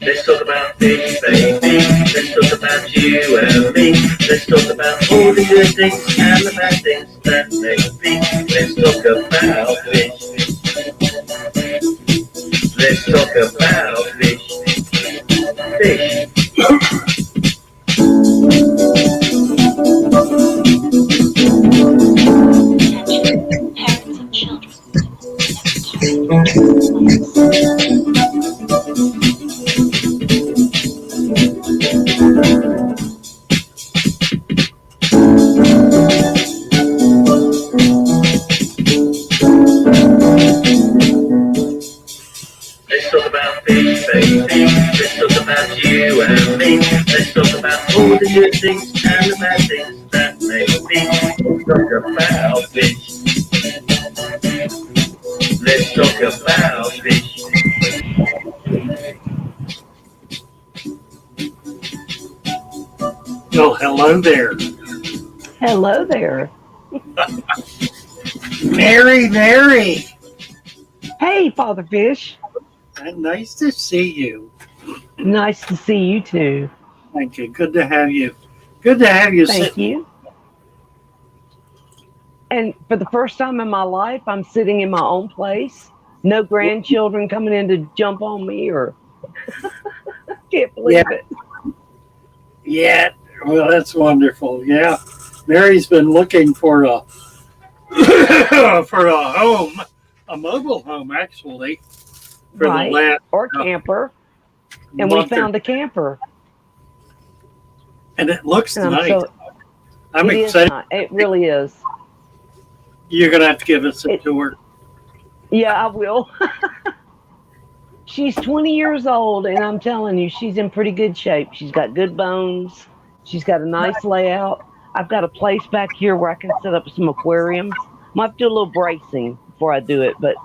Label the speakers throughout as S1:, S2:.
S1: Let's talk about fish, baby. Let's talk about you and me. Let's talk about all the good things and the bad things that may be. Let's talk about fish. Let's talk about fish. Fish.
S2: Parents and children.
S1: Let's talk about fish, baby. Let's talk about you and me. Let's talk about all the good things and the bad things that may be. Let's talk about fish. Let's talk about fish.
S3: Oh, hello there.
S4: Hello there.
S3: Mary.
S4: Hey, Father Fish.
S3: Nice to see you.
S4: Nice to see you too.
S3: Thank you. Good to have you. Good to have you.
S4: Thank you. And for the first time in my life, I'm sitting in my own place. No grandchildren coming in to jump on me or can't believe it.
S3: Yeah. Well, that's wonderful. Yeah. Mary's been looking for a for a home, a mobile home actually, for
S4: Right.
S3: the last
S4: Or camper. And we found a camper.
S3: and it looks
S4: And
S3: nice. I'm
S4: it
S3: excited.
S4: Is nice. It really is.
S3: You're gonna have to give us a tour.
S4: Yeah, I will. She's 20 years old, and I'm telling you, she's in pretty good shape. She's got good bones. She's got a nice layout. I've got a place back here where I can set up some aquariums. Might have to do a little bracing before I do it, but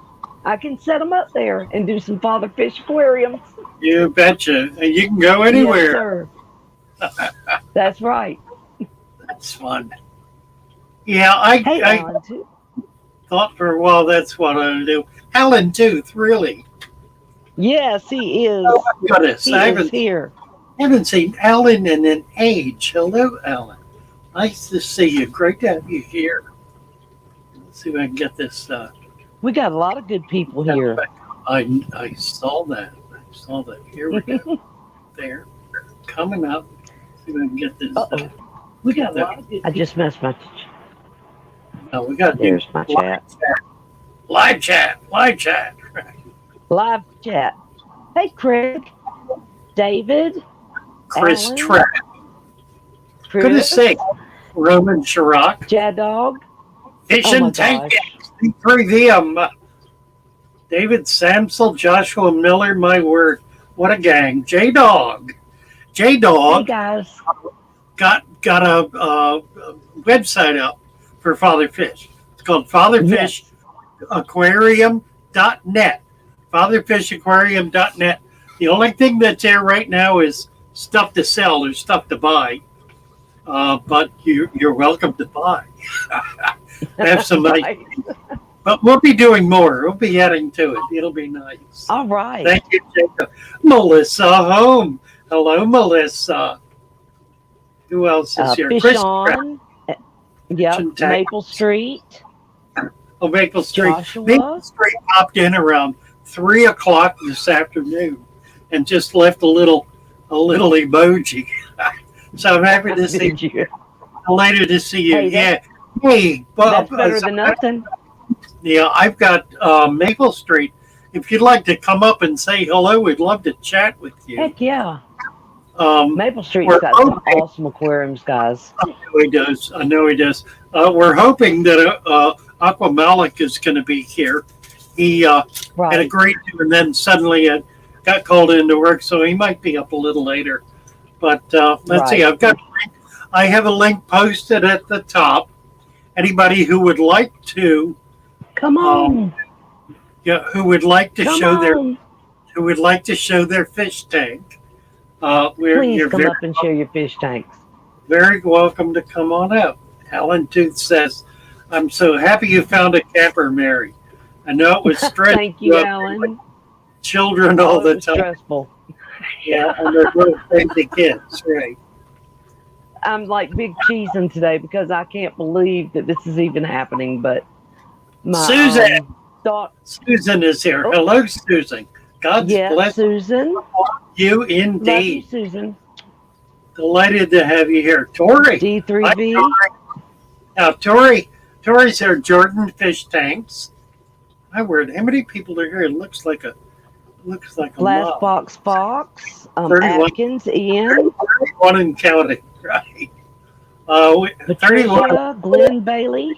S4: I can set them up there and do some Father Fish aquariums.
S3: You betcha. And you can go anywhere.
S4: Yes, sir. That's right.
S3: That's fun. Yeah, I
S4: Alan, too.
S3: thought for a while that's what I do. Alan Tooth, really.
S4: Yes, he is.
S3: Oh my goodness.
S4: He
S3: I
S4: is here.
S3: haven't seen Alan in an age. Hello, Alan. Nice to see you. Great to have you here. Let's see if I can get this.
S4: We got a lot of good people here.
S3: I saw that. Here we go. There. Coming up. Let's see if I can get this.
S4: Uh-oh.
S3: We got a lot of good
S4: I just missed my.
S3: No, we got to do
S4: There's my chat.
S3: Live chat.
S4: Live chat. Hey, Craig, David,
S3: Chris
S4: Alan,
S3: Trapp.
S4: Chris,
S3: Goodness sake. Roman Chirac.
S4: Jadog.
S3: Fishing
S4: my
S3: Tank.
S4: gosh.
S3: 3VM. David Samsel, Joshua Miller. My word. What a gang. J-Dog.
S4: Hey,
S3: J-Dog
S4: guys.
S3: got a website up for Father Fish. It's called FatherFishAquarium.net. FatherFishAquarium.net. The only thing that's there right now is stuff to sell or stuff to buy. But you're welcome to buy. Have some nice.
S4: Right.
S3: But we'll be doing more. We'll be adding to it. It'll be nice.
S4: All right.
S3: Thank you, Jacob. Melissa Home. Hello, Melissa. Who else is here?
S4: Fish
S3: Chris
S4: on. Yep.
S3: Fishing Tank.
S4: Maple Street.
S3: Oh, Maple Street.
S4: Joshua.
S3: Maple Street popped in around 3 o'clock this afternoon and just left a little emoji. So I'm happy to see
S4: you.
S3: Later to see you.
S4: Hey,
S3: Hey, Bob.
S4: That's better than nothing.
S3: Yeah, I've got Maple Street. If you'd like to come up and say hello, we'd love to chat with you.
S4: Heck yeah. Maple Street's
S3: we're
S4: got some
S3: hoping-
S4: awesome aquariums, guys.
S3: I know he does. We're hoping that Aquamalik is going to be here. He had
S4: Right.
S3: agreed to, and then suddenly got called into work, so he might be up a little later. But let's see.
S4: Right.
S3: I have a link posted at the top, anybody who would like to,
S4: Come on.
S3: who would like to
S4: Come
S3: show
S4: on.
S3: their fish tank,
S4: Please
S3: you're
S4: come up and show your fish tanks.
S3: very welcome to come on up. Alan Tooth says, "I'm so happy you found a camper, Mary. I know it was stressful.
S4: Thank you, Alan.
S3: Children all
S4: It
S3: the
S4: was
S3: time.
S4: stressful.
S3: Yeah, and they're little crazy kids, right?
S4: I'm like big cheesing today because I can't believe that this is even happening. But my
S3: Susan!
S4: thought,
S3: Susan is here.
S4: Oh.
S3: Hello, Susan. God's
S4: yes,
S3: bless
S4: Susan.
S3: you
S4: Love you,
S3: indeed.
S4: Susan.
S3: Delighted to have you here. Tori.
S4: D3V.
S3: Now, Tori's here, Jordan Fish Tanks. My word, how many people are here? It looks like a
S4: Glass
S3: mob.
S4: Box Fox.
S3: 31.
S4: Atkins, Ian.
S3: 31 and counting, right? 31.
S4: Patricia, Glenn Bailey.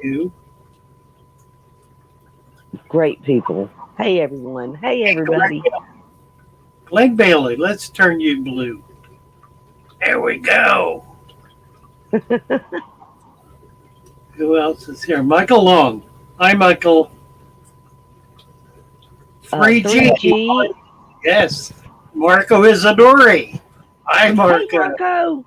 S3: You.
S4: Great people. Hey, everyone. Hey, everybody.
S3: Glenn Bailey, let's turn you blue. There we go. Who else is here? Michael Long. Hi, Michael. 3G.
S4: 3G.
S3: Yes. Marco Isadori. Hi,
S4: Hey,
S3: Marco.
S4: Marco.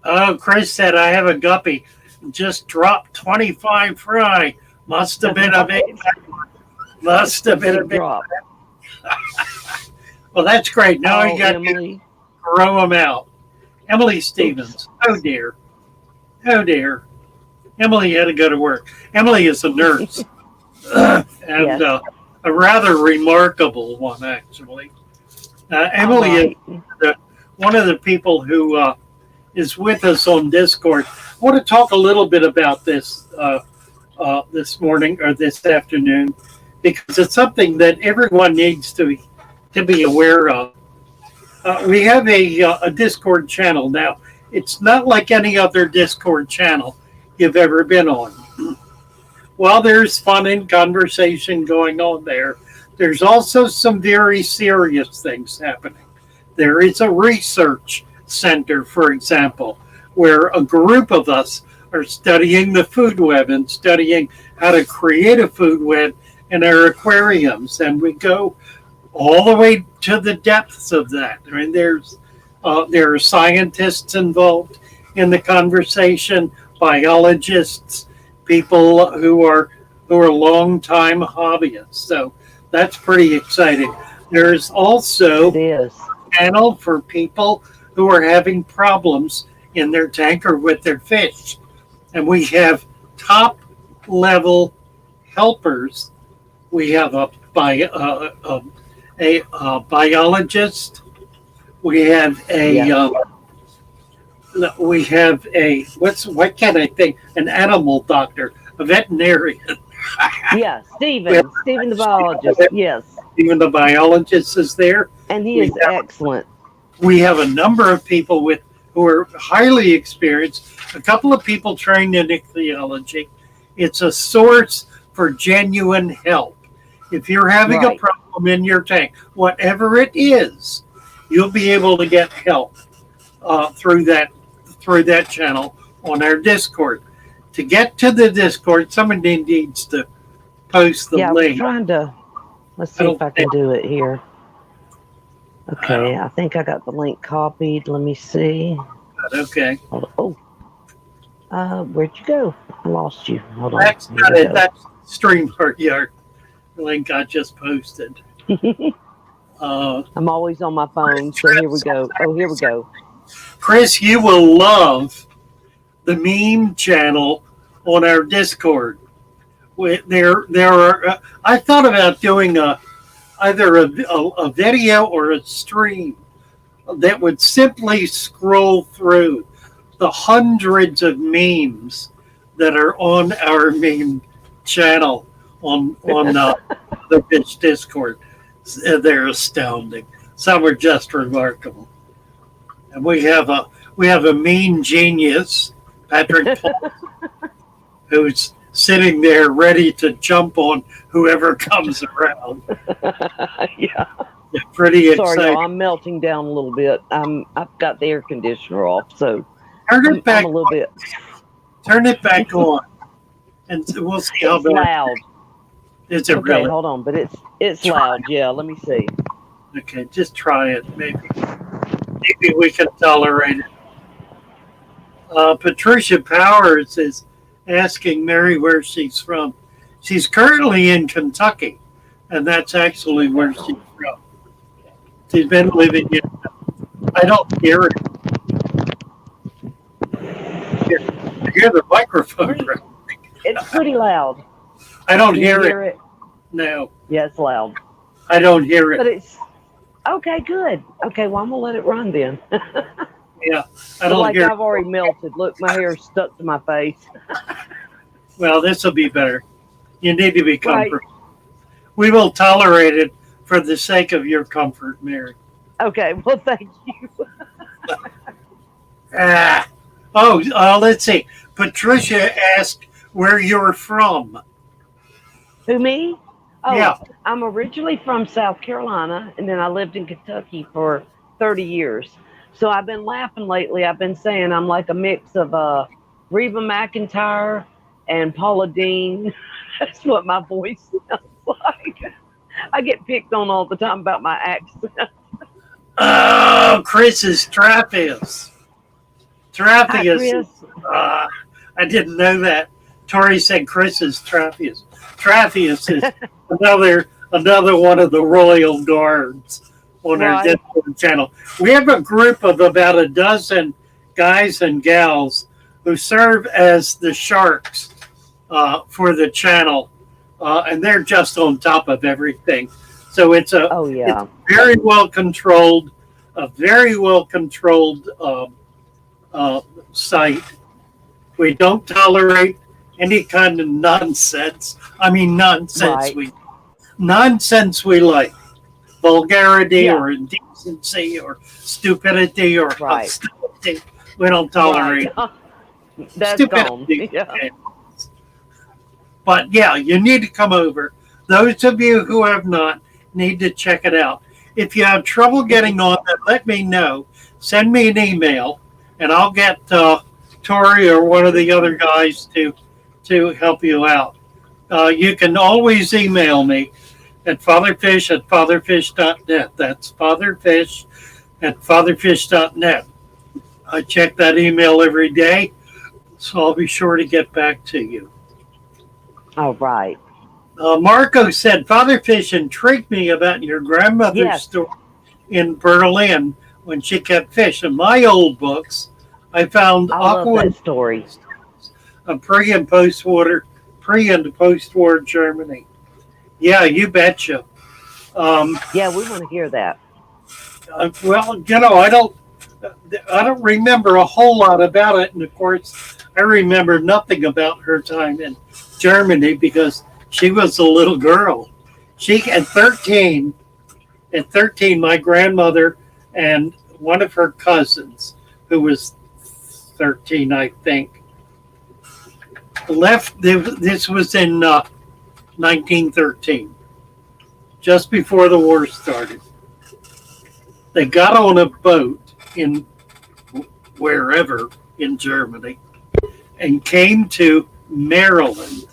S3: Oh, Chris said, I have a guppy. Just dropped 25 fry. Must have been a big
S4: drop.
S3: Well, that's great. Now you got to
S4: Emily.
S3: throw them out. Emily Stevens. Oh, dear. Oh, dear. Emily had to go to work. Emily is a nurse. And
S4: Yes.
S3: a rather remarkable one, actually. Emily is one of the people who is with us on Discord. I want to talk a little bit about this this morning or this afternoon because it's something that everyone needs to be aware of. We have a Discord channel now. It's not like any other Discord channel you've ever been on. While there's fun and conversation going on there, there's also some very serious things happening. There is a research center, for example, where a group of us are studying the food web and studying how to create a food web in our aquariums. And we go all the way to the depths of that. I mean, there are scientists involved in the conversation, biologists, people who are long-time hobbyists. So that's pretty exciting. There's also
S4: It is.
S3: a channel for people who are having problems in their tank or with their fish. And we have top-level helpers. We have a biologist. We have what can I think? An animal doctor, a veterinarian.
S4: Yeah, Stephen the biologist. Yes.
S3: Even the biologist is there.
S4: And he is excellent.
S3: We have a number of people who are highly experienced. A couple of people trained in ichthyology. It's a source for genuine help. If you're having a problem in your tank, whatever it is, you'll be able to get help through that channel on our Discord. To get to the Discord, somebody needs to post the link.
S4: Let's see if I can do it here. Okay, I think I got the link copied. Let me see.
S3: Okay.
S4: Oh, where'd you go? I lost you. Hold on.
S3: That's not it. That's StreamYard. The link I just posted.
S4: I'm always on my phone, so here we go. Oh, here we go.
S3: Chris, you will love the meme channel on our Discord. There are. I thought about doing either a video or a stream that would simply scroll through the hundreds of memes that are on our meme channel on the Fish Discord. They're astounding. Some are just remarkable. And we have a mean genius, Patrick Paul, who's sitting there ready to jump on whoever comes around.
S4: Yeah.
S3: Yeah, pretty exciting.
S4: Sorry, y'all, I'm melting down a little bit. I've got the air conditioner off, so
S3: Turn it back.
S4: I'm a little bit.
S3: Turn it back on, and we'll see how
S4: It's
S3: bad.
S4: loud.
S3: Is it
S4: Okay,
S3: really?
S4: hold on, but it's loud. Yeah, let me see.
S3: Okay, just try it. Maybe we can tolerate it. Patricia Powers is asking Mary where she's from. She's currently in Kentucky, and that's actually where she's from. She's been living in. I don't hear it. I hear the microphone.
S4: It's pretty loud.
S3: I don't
S4: You
S3: hear
S4: hear
S3: it.
S4: it?
S3: No,
S4: Yeah, it's loud.
S3: I don't hear
S4: But
S3: it.
S4: it's okay, good. Okay, well I'm gonna let it run then.
S3: Yeah, I
S4: But
S3: don't
S4: like
S3: hear
S4: I've already melted. Look, my hair's stuck to my face.
S3: Well, this will be better. You need to be
S4: Right.
S3: comfortable. We will tolerate it for the sake of your comfort, Mary.
S4: Okay, well thank you.
S3: Let's see. Patricia asked where you're from.
S4: Who me? Oh,
S3: Yeah.
S4: I'm originally from South Carolina and then I lived in Kentucky for 30 years. So I've been laughing lately. I've been saying I'm like a mix of Reba McEntire and Paula Dean. That's what my voice sounds like. I get picked on all the time about my accent.
S3: Oh, Chris is Trapius.
S4: Hi,
S3: Trapius.
S4: Chris.
S3: I didn't know that. Tori said Chris is Trapius. Trapius is another one of the royal guards on our
S4: Right.
S3: Discord channel. We have a group of about a dozen guys and gals who serve as the sharks for the channel, and they're just on top of everything. So it's
S4: Oh yeah.
S3: very well controlled, a very well controlled site. We don't tolerate any kind of nonsense. I mean nonsense.
S4: Right.
S3: Nonsense we like. Vulgarity
S4: Yeah.
S3: or indecency or stupidity or
S4: Right.
S3: hostility. We don't tolerate
S4: Right. That's
S3: stupidity.
S4: gone. Yeah.
S3: But yeah, you need to come over. Those of you who have not need to check it out. If you have trouble getting on, then let me know. Send me an email, and I'll get Tori or one of the other guys to help you out. You can always email me at fatherfish@fatherfish.net. That's fatherfish@fatherfish.net. I check that email every day, so I'll be sure to get back to you.
S4: All right.
S3: Marco said, Father Fish intrigued me about your grandmother's
S4: Yes.
S3: story in Berlin when she kept fish. In my old books, I found
S4: I love
S3: Aquatic
S4: that story.
S3: of pre and post war Germany. Yeah, you betcha.
S4: Yeah, we want to hear that.
S3: Well, I don't remember a whole lot about it, and of course, I remember nothing about her time in Germany because she was a little girl. She at 13, my grandmother and one of her cousins, who was 13, I think, left. This was in 1913, just before the war started. They got on a boat in wherever in Germany and came to Maryland,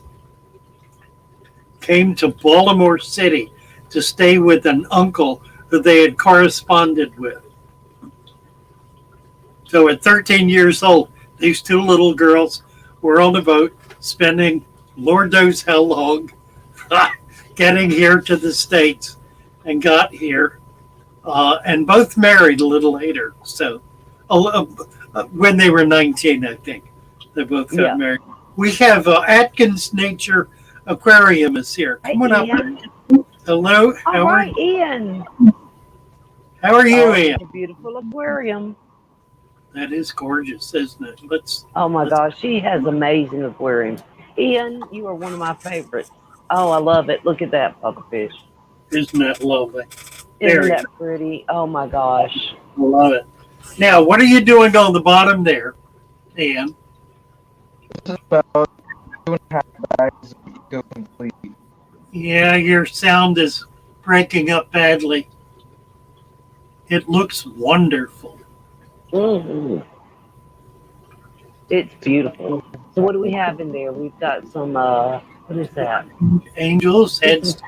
S3: came to Baltimore City to stay with an uncle who they had corresponded with. So at 13 years old, these two little girls were on the boat spending Lord knows how long getting here to the States, and got here and both married a little later. So when they were 19, I think they both got married. We have Atkins Nature Aquarium is here. Come on up.
S4: Ian.
S3: Hello.
S4: All right, Ian.
S3: How are you,
S4: Ian?
S3: Ian?
S4: A beautiful aquarium.
S3: That is gorgeous, isn't it?
S4: Oh my gosh, she has amazing aquariums. Ian, you are one of my favorites. Oh, I love it. Look at that pufferfish.
S3: Isn't that lovely?
S4: Isn't that pretty? Oh my gosh.
S3: I love it. Now, what are you doing on the bottom there, Ian?
S5: This is about 2.5 bags to go complete.
S3: Yeah, your sound is breaking up badly. It looks wonderful.
S4: Mm-hmm. It's beautiful. So what do we have in there? We've got some. What is that?
S3: Angels, heads.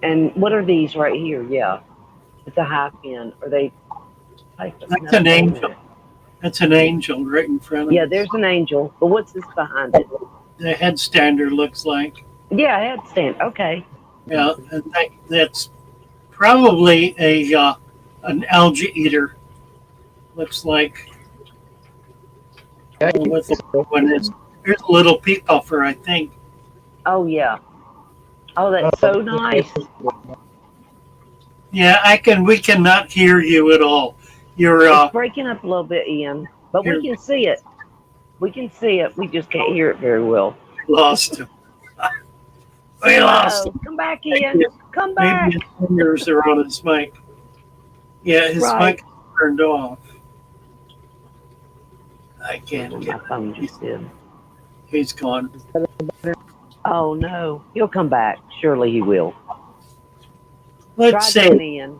S4: And what are these right here? Yeah, it's a high fin. Are they?
S3: That's an angel. That's an angel right in front of
S4: Yeah,
S3: us.
S4: there's an angel. But what's this behind it?
S3: The headstander looks like.
S4: Yeah, headstand. Okay.
S3: Yeah, and that's probably an algae eater. Looks like.
S5: Yeah,
S3: What the one is? Here's a little peat puffer, I think.
S4: Oh yeah. Oh, that's so nice.
S3: Yeah, we cannot hear you at all. You're
S4: It's breaking up a little bit, Ian, but we can see it. We can see it. We just can't hear it very well.
S3: lost him. We lost him.
S4: Come back, Ian. Come back.
S3: Maybe his fingers are on his mic. Yeah, his
S4: Right.
S3: mic is turned off. I can't
S4: My
S3: get
S4: phone just did.
S3: He's gone.
S4: Oh no, he'll come back. Surely he will.
S3: Let's
S4: Try again,
S3: see.
S4: Ian.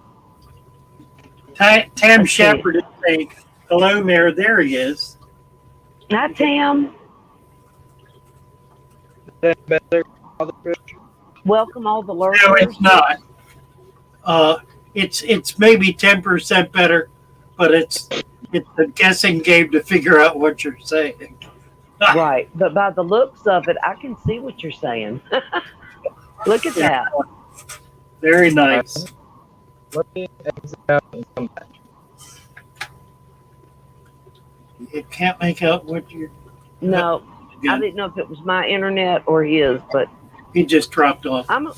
S3: Tam
S4: Let's see.
S3: Shepard is saying, hello, Mayor. There he is.
S4: Hi, Tam.
S5: better, Father Fish?
S4: Welcome all the lurkers.
S3: No, it's not. It's maybe 10% better, but it's a guessing game to figure out what you're saying.
S4: Right, but by the looks of it, I can see what you're saying. Look at that.
S3: Very nice.
S5: Let me exit out and come back.
S3: You can't make out what you're.
S4: No, I
S3: Again,
S4: didn't know if it was my internet or his, but
S3: he just dropped off.
S4: I'm
S3: No,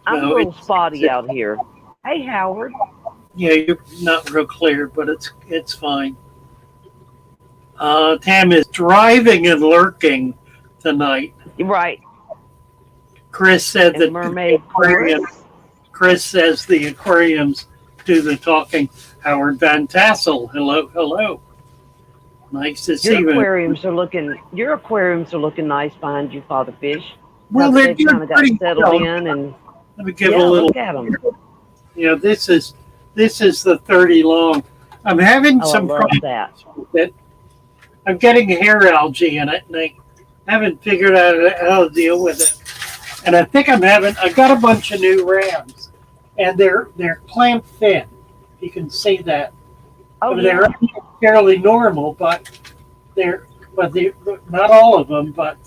S4: a little
S3: it's-
S4: spotty out here. Hey, Howard.
S3: Yeah, you're not real clear, but it's fine. Tam is driving and lurking tonight.
S4: Right.
S3: Chris said
S4: And
S3: that
S4: Mermaid
S3: aquarium.
S4: Chorus.
S3: Chris says the aquariums do the talking. Howard Van Tassel, hello. Nice to see
S4: Your
S3: you.
S4: aquariums are looking nice behind you, Father Fish.
S3: Well,
S4: Now that
S3: they're
S4: they've kind of got
S3: pretty
S4: settled
S3: well.
S4: in, and
S3: Let me give
S4: yeah,
S3: a little.
S4: look at them.
S3: You know, this is the 30 long. I'm having
S4: Oh, I
S3: some
S4: love
S3: problems
S4: that.
S3: with it. I'm getting hair algae in it, and I haven't figured out how to deal with it. And I think I got a bunch of new rams, and they're clamp fin. You can see that.
S4: Oh,
S3: I mean, they're
S4: yeah.
S3: fairly normal, but they're not all of them, but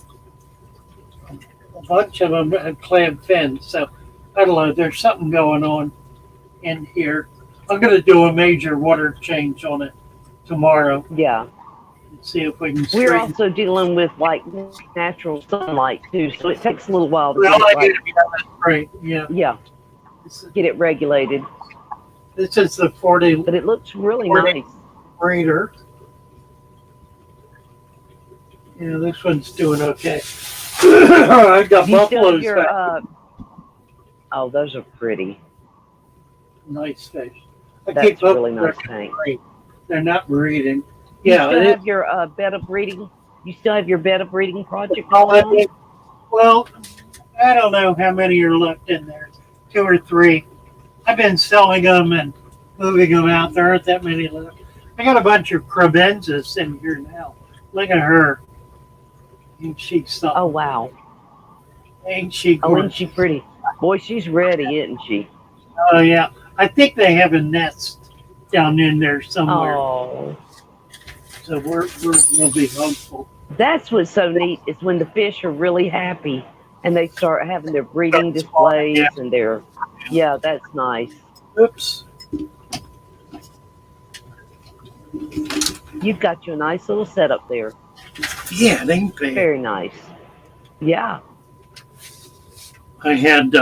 S3: a bunch of them have clamp fins. So I don't know. There's something going on in here. I'm going to do a major water change on it tomorrow
S4: Yeah.
S3: and see if we can
S4: We're
S3: straighten.
S4: also dealing with like natural sunlight too, so it takes a little while to
S3: Well,
S4: get
S3: I
S4: it right.
S3: get it right. Yeah.
S4: Yeah, get it regulated.
S3: This is the 40
S4: But it looks really
S3: 40
S4: nice.
S3: Raider. Yeah, this one's doing okay. I got
S4: You still have
S3: buffaloes.
S4: your oh, those are pretty.
S3: Nice fish. I
S4: That's
S3: keep up
S4: really
S3: with
S4: nice
S3: their
S4: tank.
S3: breed. They're not breeding.
S4: You
S3: Yeah,
S4: still
S3: it
S4: have your bed of breeding. You still have your bed of breeding project
S3: All
S4: going
S3: I
S4: on?
S3: did- Well, I don't know how many are left in there. 2 or 3. I've been selling them and moving them out. There aren't that many left. I got a bunch of crabenzas in here now. Look at her. Ain't she something?
S4: Oh wow.
S3: Ain't she
S4: Oh,
S3: gorgeous?
S4: isn't she pretty? Boy, she's ready, isn't she?
S3: Oh, yeah. I think they have a nest down in there somewhere.
S4: Oh,
S3: So we'll be hopeful.
S4: that's what's so neat is when the fish are really happy and they start having their breeding displays
S3: Yeah.
S4: and their, yeah, that's nice.
S3: Oops.
S4: You've got you a nice little setup there.
S3: Yeah, they ain't bad.
S4: Very nice. Yeah.
S3: I had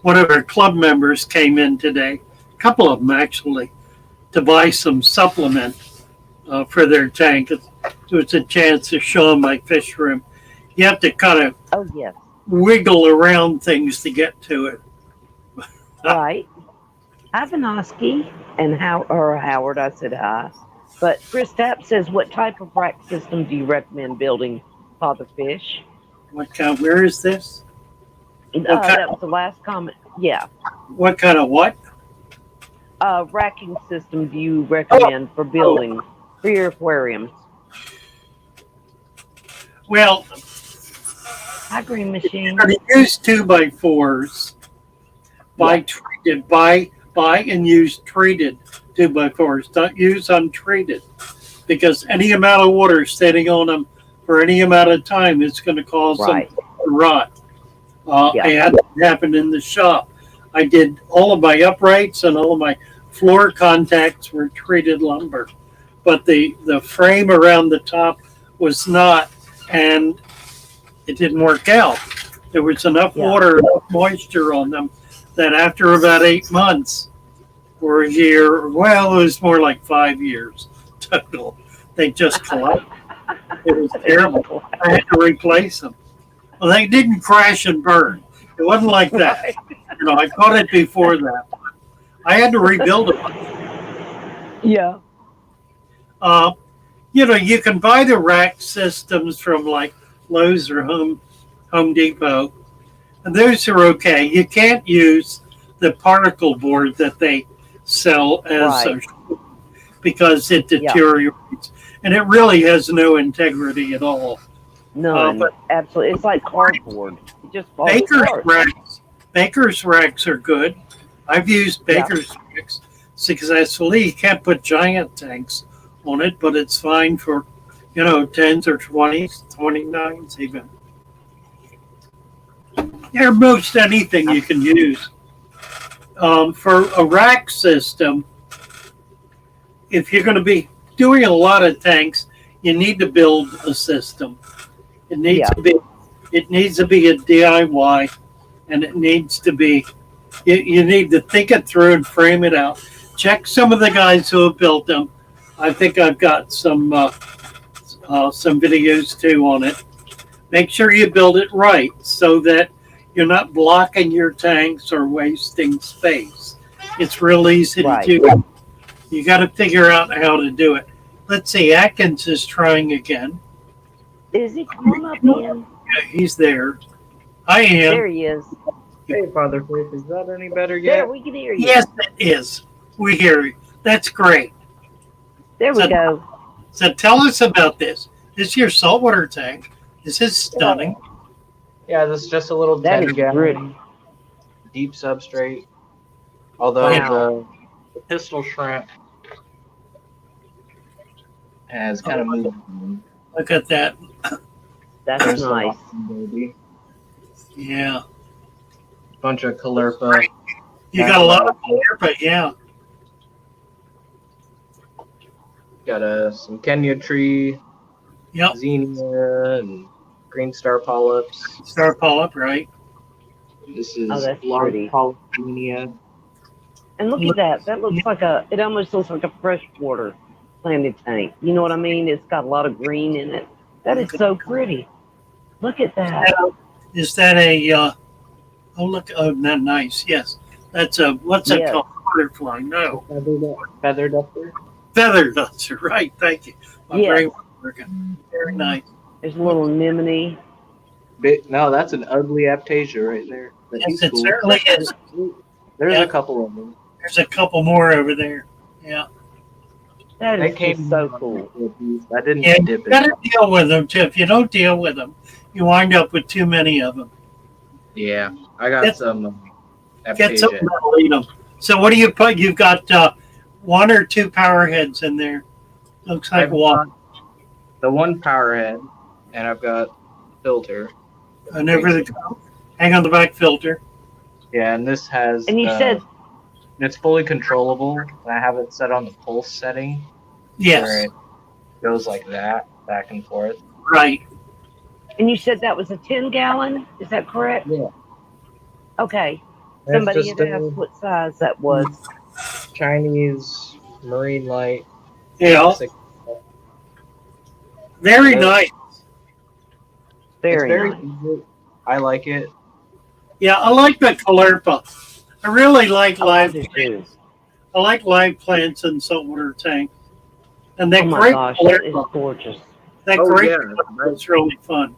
S3: one of our club members came in today, a couple of them actually, to buy some supplement for their tank. It was a chance to show them my fish room. You have to kind of
S4: Oh, yes.
S3: wiggle around things to get to it.
S4: Right. Ivanoski and Howard, I said hi. But Chris Tapp says, what type of rack system do you recommend building, Father Fish?
S3: What kind? Where is this? kind
S4: That was the last comment. Yeah.
S3: What kind of what?
S4: Racking system do you recommend for building for your aquarium?
S3: Well,
S4: Hi, Green Machine.
S3: you're going to use 2x4s. Buy treated. Buy and use treated 2x4s. Don't use untreated, because any amount of water sitting on them for any amount of time is going to cause them
S4: Right.
S3: to rot.
S4: Yeah.
S3: I had that happen in the shop. I did all of my uprights and all of my floor contacts were treated lumber, but the frame around the top was not, and it didn't work out. There was enough
S4: Yeah.
S3: water, enough moisture on them that after about 8 months or a year, well, it was more like 5 years total, they just collapsed. It was terrible. I had to replace them. Well, they didn't crash and burn. It wasn't like that.
S4: Right.
S3: You know, I caught it before that. I had to rebuild it.
S4: Yeah.
S3: You know, you can buy the rack systems from like Lowe's or Home Depot, and those are okay. You can't use the particle board that they sell as
S4: Right.
S3: because it deteriorates, and it really has no integrity at all.
S4: None.
S3: But
S4: Absolutely. It's like cardboard. It just falls
S3: Baker's
S4: apart.
S3: racks, Baker's racks are good. I've used Baker's racks successfully. You can't put giant tanks on it, but it's fine for, you know, 10s or 20s, 29s even. Yeah, most anything you can use. For a rack system, if you're going to be doing a lot of tanks, you need to build a system. It needs to be a DIY, and it needs to be you need to think it through and frame it out. Check some of the guys who have built them. I think I've got some videos too on it. Make sure you build it right so that you're not blocking your tanks or wasting space. It's real easy to do. You got to figure out how to do it. Let's see, Atkins is trying again.
S4: Is he? Come on up, Ian.
S3: Yeah, he's there. I am.
S4: There he is.
S5: Hey, Father Faith, is that any better yet?
S4: There, we can hear you.
S3: Yes, it is. We hear you. That's great.
S4: There we go.
S3: So tell us about this. This is your saltwater tank. This is stunning.
S5: Yeah, this is just a little
S4: That
S5: 10
S4: is
S5: gallon
S4: pretty.
S5: deep substrate. Although
S4: Wow.
S5: the pistol shrimp has kind of moved.
S3: Look at that.
S4: That's nice.
S5: Baby.
S3: Yeah.
S5: Bunch of Caulerpa.
S3: You got a lot of here, but yeah.
S5: Got some Kenya tree,
S3: Yep.
S5: Xenia, and green star polyps.
S3: Star polyp, right?
S5: This is
S4: that's
S5: large
S4: pretty.
S5: polyphenia.
S4: And look at that. That looks like it almost looks like a freshwater planted tank. You know what I mean? It's got a lot of green in it. That is so pretty. Look at that.
S3: Is that a, oh, look, oh, not nice. Yes. That's a, what's it called? Butterfly. No.
S5: Feather duster.
S3: Feather duster, right. Thank you. My
S4: Yes.
S3: brain was working. Very nice.
S4: There's a little anemone.
S5: No, that's an ugly Aptasia right there. But
S3: Yes,
S5: he's
S3: it
S5: cool.
S3: certainly is.
S5: There's
S3: Yeah.
S5: a couple of them.
S3: There's a couple more over there. Yeah.
S4: That
S5: They
S4: is
S5: came
S4: just so cool.
S5: I didn't
S3: Yeah,
S5: dip
S3: you
S5: it.
S3: got to deal with them too. If you don't deal with them, you wind up with too many of them.
S5: Yeah, I got
S3: Get-
S5: some
S3: Get some
S5: Aptasia.
S3: that'll eat them. So what do you put? You've got 1 or 2 power heads in there. Looks like
S5: I've
S3: one.
S5: The one power head, and I've got filter.
S3: And everything. Hang on the back filter.
S5: Yeah, and this has.
S4: And you said
S5: it's fully controllable. And I have it set on the pulse setting. Where
S3: Yes.
S5: it goes like that, back and forth.
S3: Right.
S4: that was a 10-gallon. Is that correct?
S5: Yeah.
S4: Okay.
S5: It's
S4: Somebody
S5: just
S4: had
S5: a
S4: asked what size that was.
S5: Chinese marine light.
S3: Yeah. Very
S5: Yeah.
S3: nice.
S4: Very nice.
S5: easy. I like it.
S3: Yeah, I like the Caulerpa. I really like
S4: I
S3: live
S4: do
S3: plants.
S4: too.
S3: I like live plants in saltwater tank. And that
S4: Oh my
S3: grape
S4: gosh, that is
S3: Caulerpa,
S4: gorgeous.
S3: that
S5: Oh,
S3: grape
S5: yeah.
S3: Caulerpa is really fun.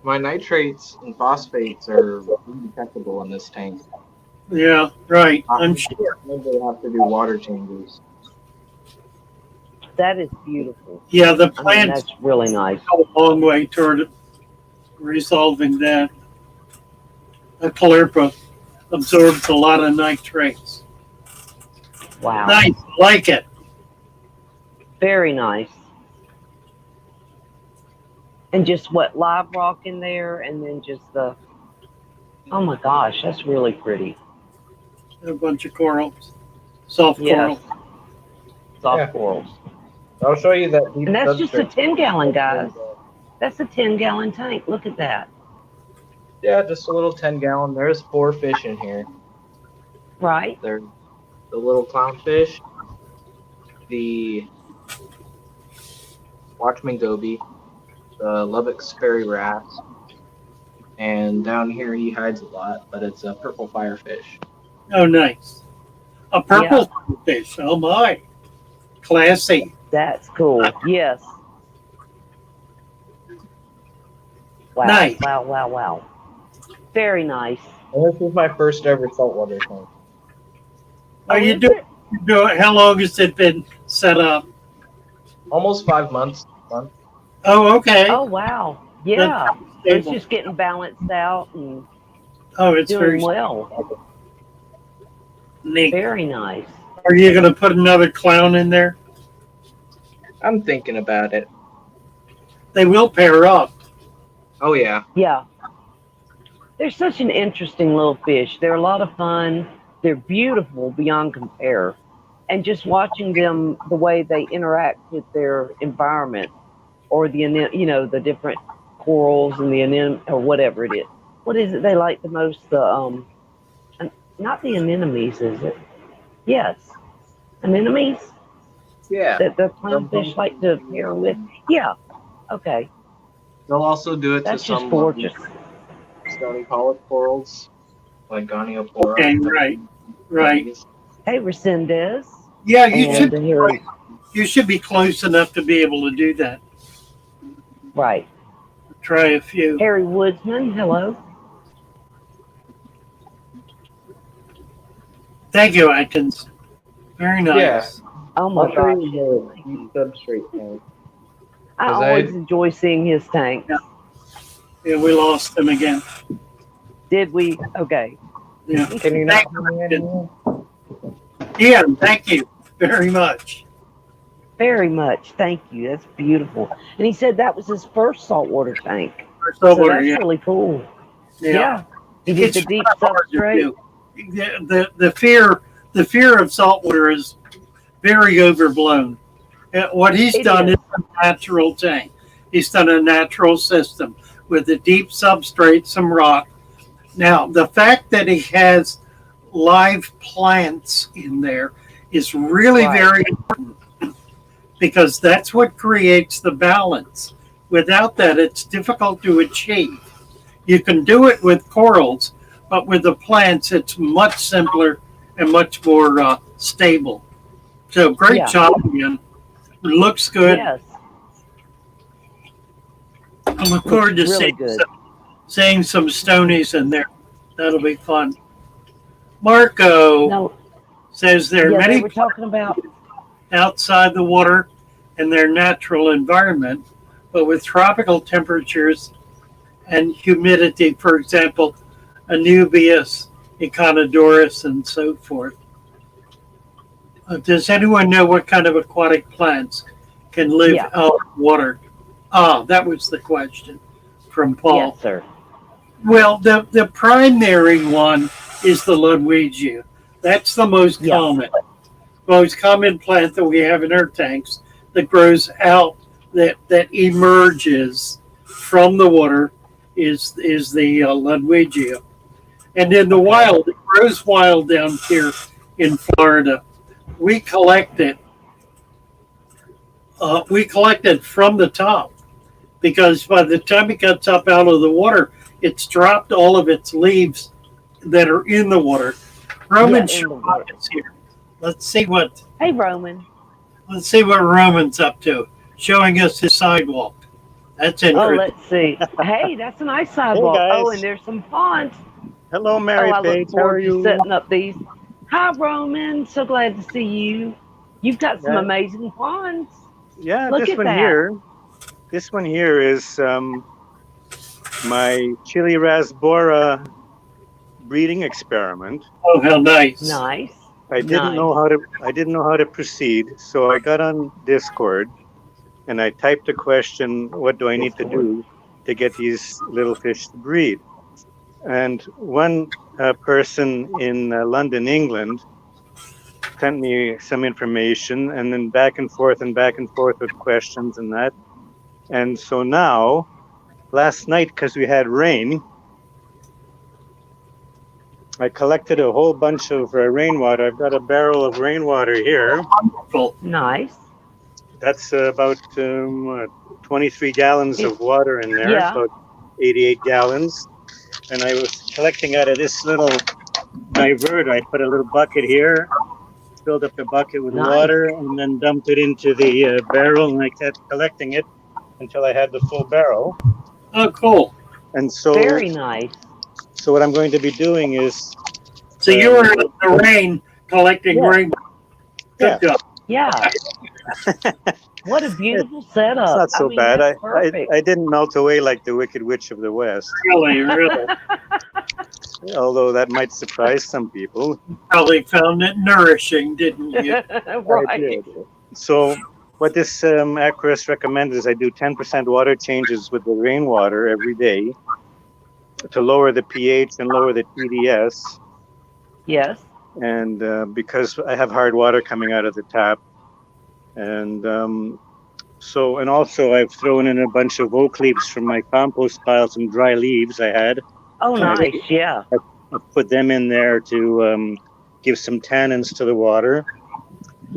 S5: My nitrates and phosphates are undetectable in this tank.
S3: Yeah, right. I'm sure.
S5: Maybe I have to do water changes.
S4: That is beautiful.
S3: Yeah, the
S4: I mean,
S3: plants
S4: that's really nice.
S3: go a long way toward resolving that. The caulerpa absorbs a lot of nitrates.
S4: Wow.
S3: Nice, like it.
S4: Very nice. And just what, live rock in there, and then just the, oh my gosh, that's really pretty.
S3: A bunch of corals, soft
S4: Yes.
S3: coral.
S4: Soft
S5: Yeah.
S4: corals.
S5: I'll show you that deep
S4: And that's just a
S5: substrate.
S4: 10-gallon, guys. That's a 10-gallon tank. Look at that.
S5: Yeah, just a little 10-gallon. There's 4 fish in here.
S4: Right?
S5: There's the little clownfish, the Watchman goby, the Lubbock's fairy wrasse, and down here he hides a lot, but it's a purple firefish.
S3: Oh, nice. A purple fish. Oh my, classy.
S4: That's cool. Yes. Wow.
S3: Nice.
S4: Wow, wow, wow. Very nice.
S5: And this is my first ever saltwater tank.
S3: Are you doing? How long has it been set up?
S5: Almost 5 months.
S3: Oh, okay.
S4: Oh, wow. Yeah.
S3: Stable.
S4: It's just getting balanced out and
S3: Oh, it's very
S4: doing well.
S3: neat.
S4: Very nice.
S3: Are you going to put another clown in there?
S5: I'm thinking about it.
S3: They will pair up.
S5: Oh yeah.
S4: Yeah. They're such an interesting little fish. They're a lot of fun. They're beautiful beyond compare. And just watching them, the way they interact with their environment, or the different corals and the anemone, or whatever it is. What is it they like the most? The not the anemones, is it? Yes, anemones.
S5: Yeah.
S4: That the clownfish like to pair with. Yeah. Okay.
S5: They'll also do it
S4: That's
S5: to
S4: just
S5: some
S4: gorgeous.
S5: stony polyp corals, like Goniopora.
S3: Okay, right.
S4: Hey, Resendez.
S3: Yeah, you
S4: And here,
S3: should be close enough to be able to do that.
S4: right.
S3: Try a few.
S4: Harry Woodsman, hello.
S3: Thank you, Atkins. Very nice.
S5: Yeah.
S4: Oh my
S5: I'll show
S4: gosh.
S5: you the deep substrate tank.
S4: I
S5: 'Cause
S4: always enjoy seeing his tanks.
S3: Yeah, we lost them again.
S4: Did we? Okay.
S3: Yeah.
S5: Can you not hear me anymore?
S3: Ian, thank you very much.
S4: Very much. Thank you. That's beautiful. And he said that was his first saltwater tank.
S3: So
S4: So that's really cool. Yeah. He did the deep
S3: hard to
S4: substrate.
S3: do. The fear of saltwater is very overblown. What he's done is a natural tank. He's done a natural system with a deep substrate, some rock. Now, the fact that he has live plants in there is really very important, because that's what creates the balance. Without that, it's difficult to achieve. You can do it with corals, but with the plants, it's much simpler and much more stable. So great job, Ian. It looks good.
S4: Yes.
S3: I look forward to
S4: Really good.
S3: seeing some stonies in there. That'll be fun. Marco
S4: No,
S3: says there are
S4: yeah,
S3: many
S4: they were talking about.
S3: outside the water in their natural environment, but with tropical temperatures and humidity, for example, Anubias, Econodorus, and so forth. Does anyone know what kind of aquatic plants can live out of water? Ah, that was the question from Paul.
S4: Yes, sir.
S3: Well, the primary one is the Ludwigia. That's the most common plant that we have in our tanks that grows out, that emerges from the water is the Ludwigia. And in the wild, it grows wild down here in Florida. We collect it. We collect it from the top, because by the time it gets up out of the water, it's dropped all of its leaves that are in the water. Roman is here. Let's see what.
S4: Hey, Roman.
S3: Let's see what Roman's up to, showing us his sidewalk. That's interesting.
S4: Oh, let's see. Hey, that's a nice sidewalk.
S6: Hey,
S4: Oh,
S6: guys.
S4: and there's some ponds.
S6: Hello, Mary
S4: I
S6: Paige.
S4: look
S6: How are
S4: forward to
S6: you?
S4: setting up these. Hi, Roman. So glad to see you. You've got some
S6: Yeah.
S4: amazing ponds.
S6: Yeah,
S4: Look at that.
S6: This one here is my chili rasbora breeding experiment.
S3: Oh, how nice.
S4: Nice.
S6: I didn't know how to proceed, so I got on Discord and I typed a question, what do I need to
S4: Discord.
S6: do to get these little fish to breed? And one person in London, England, sent me some information, and then back and forth with questions and that. And so now, last night, because we had rain, I collected a whole bunch of rainwater. I've got a barrel of rainwater here.
S3: Wonderful.
S4: Nice.
S6: That's about 23 gallons of water in there,
S4: Yeah.
S6: about 88 gallons. And I was collecting out of this little divert. I put a little bucket here, filled up the bucket with
S4: Nice.
S6: water, and then dumped it into the barrel, and I kept collecting it until I had the full barrel.
S3: Oh, cool.
S6: And so,
S4: Very nice.
S6: so what I'm going to be doing is,
S3: So you were in the rain collecting
S6: Yeah.
S3: rain. Good job.
S4: Yeah. What a beautiful setup.
S6: it's not so
S4: I mean,
S6: bad.
S4: that's perfect.
S6: I didn't melt away like the Wicked Witch of the West,
S3: Really, really.
S6: although that might surprise some people.
S3: Probably found it nourishing, didn't you?
S6: I
S4: Right.
S6: did. So what this Aquarius recommends is I do 10% water changes with the rainwater every day to lower the pH and lower the TDS.
S4: Yes.
S6: And because I have hard water coming out of the tap. And and also I've thrown in a bunch of oak leaves from my compost pile, some dry leaves I had.
S4: Oh, nice. Yeah.
S6: I put them in there to give some tannins to the water.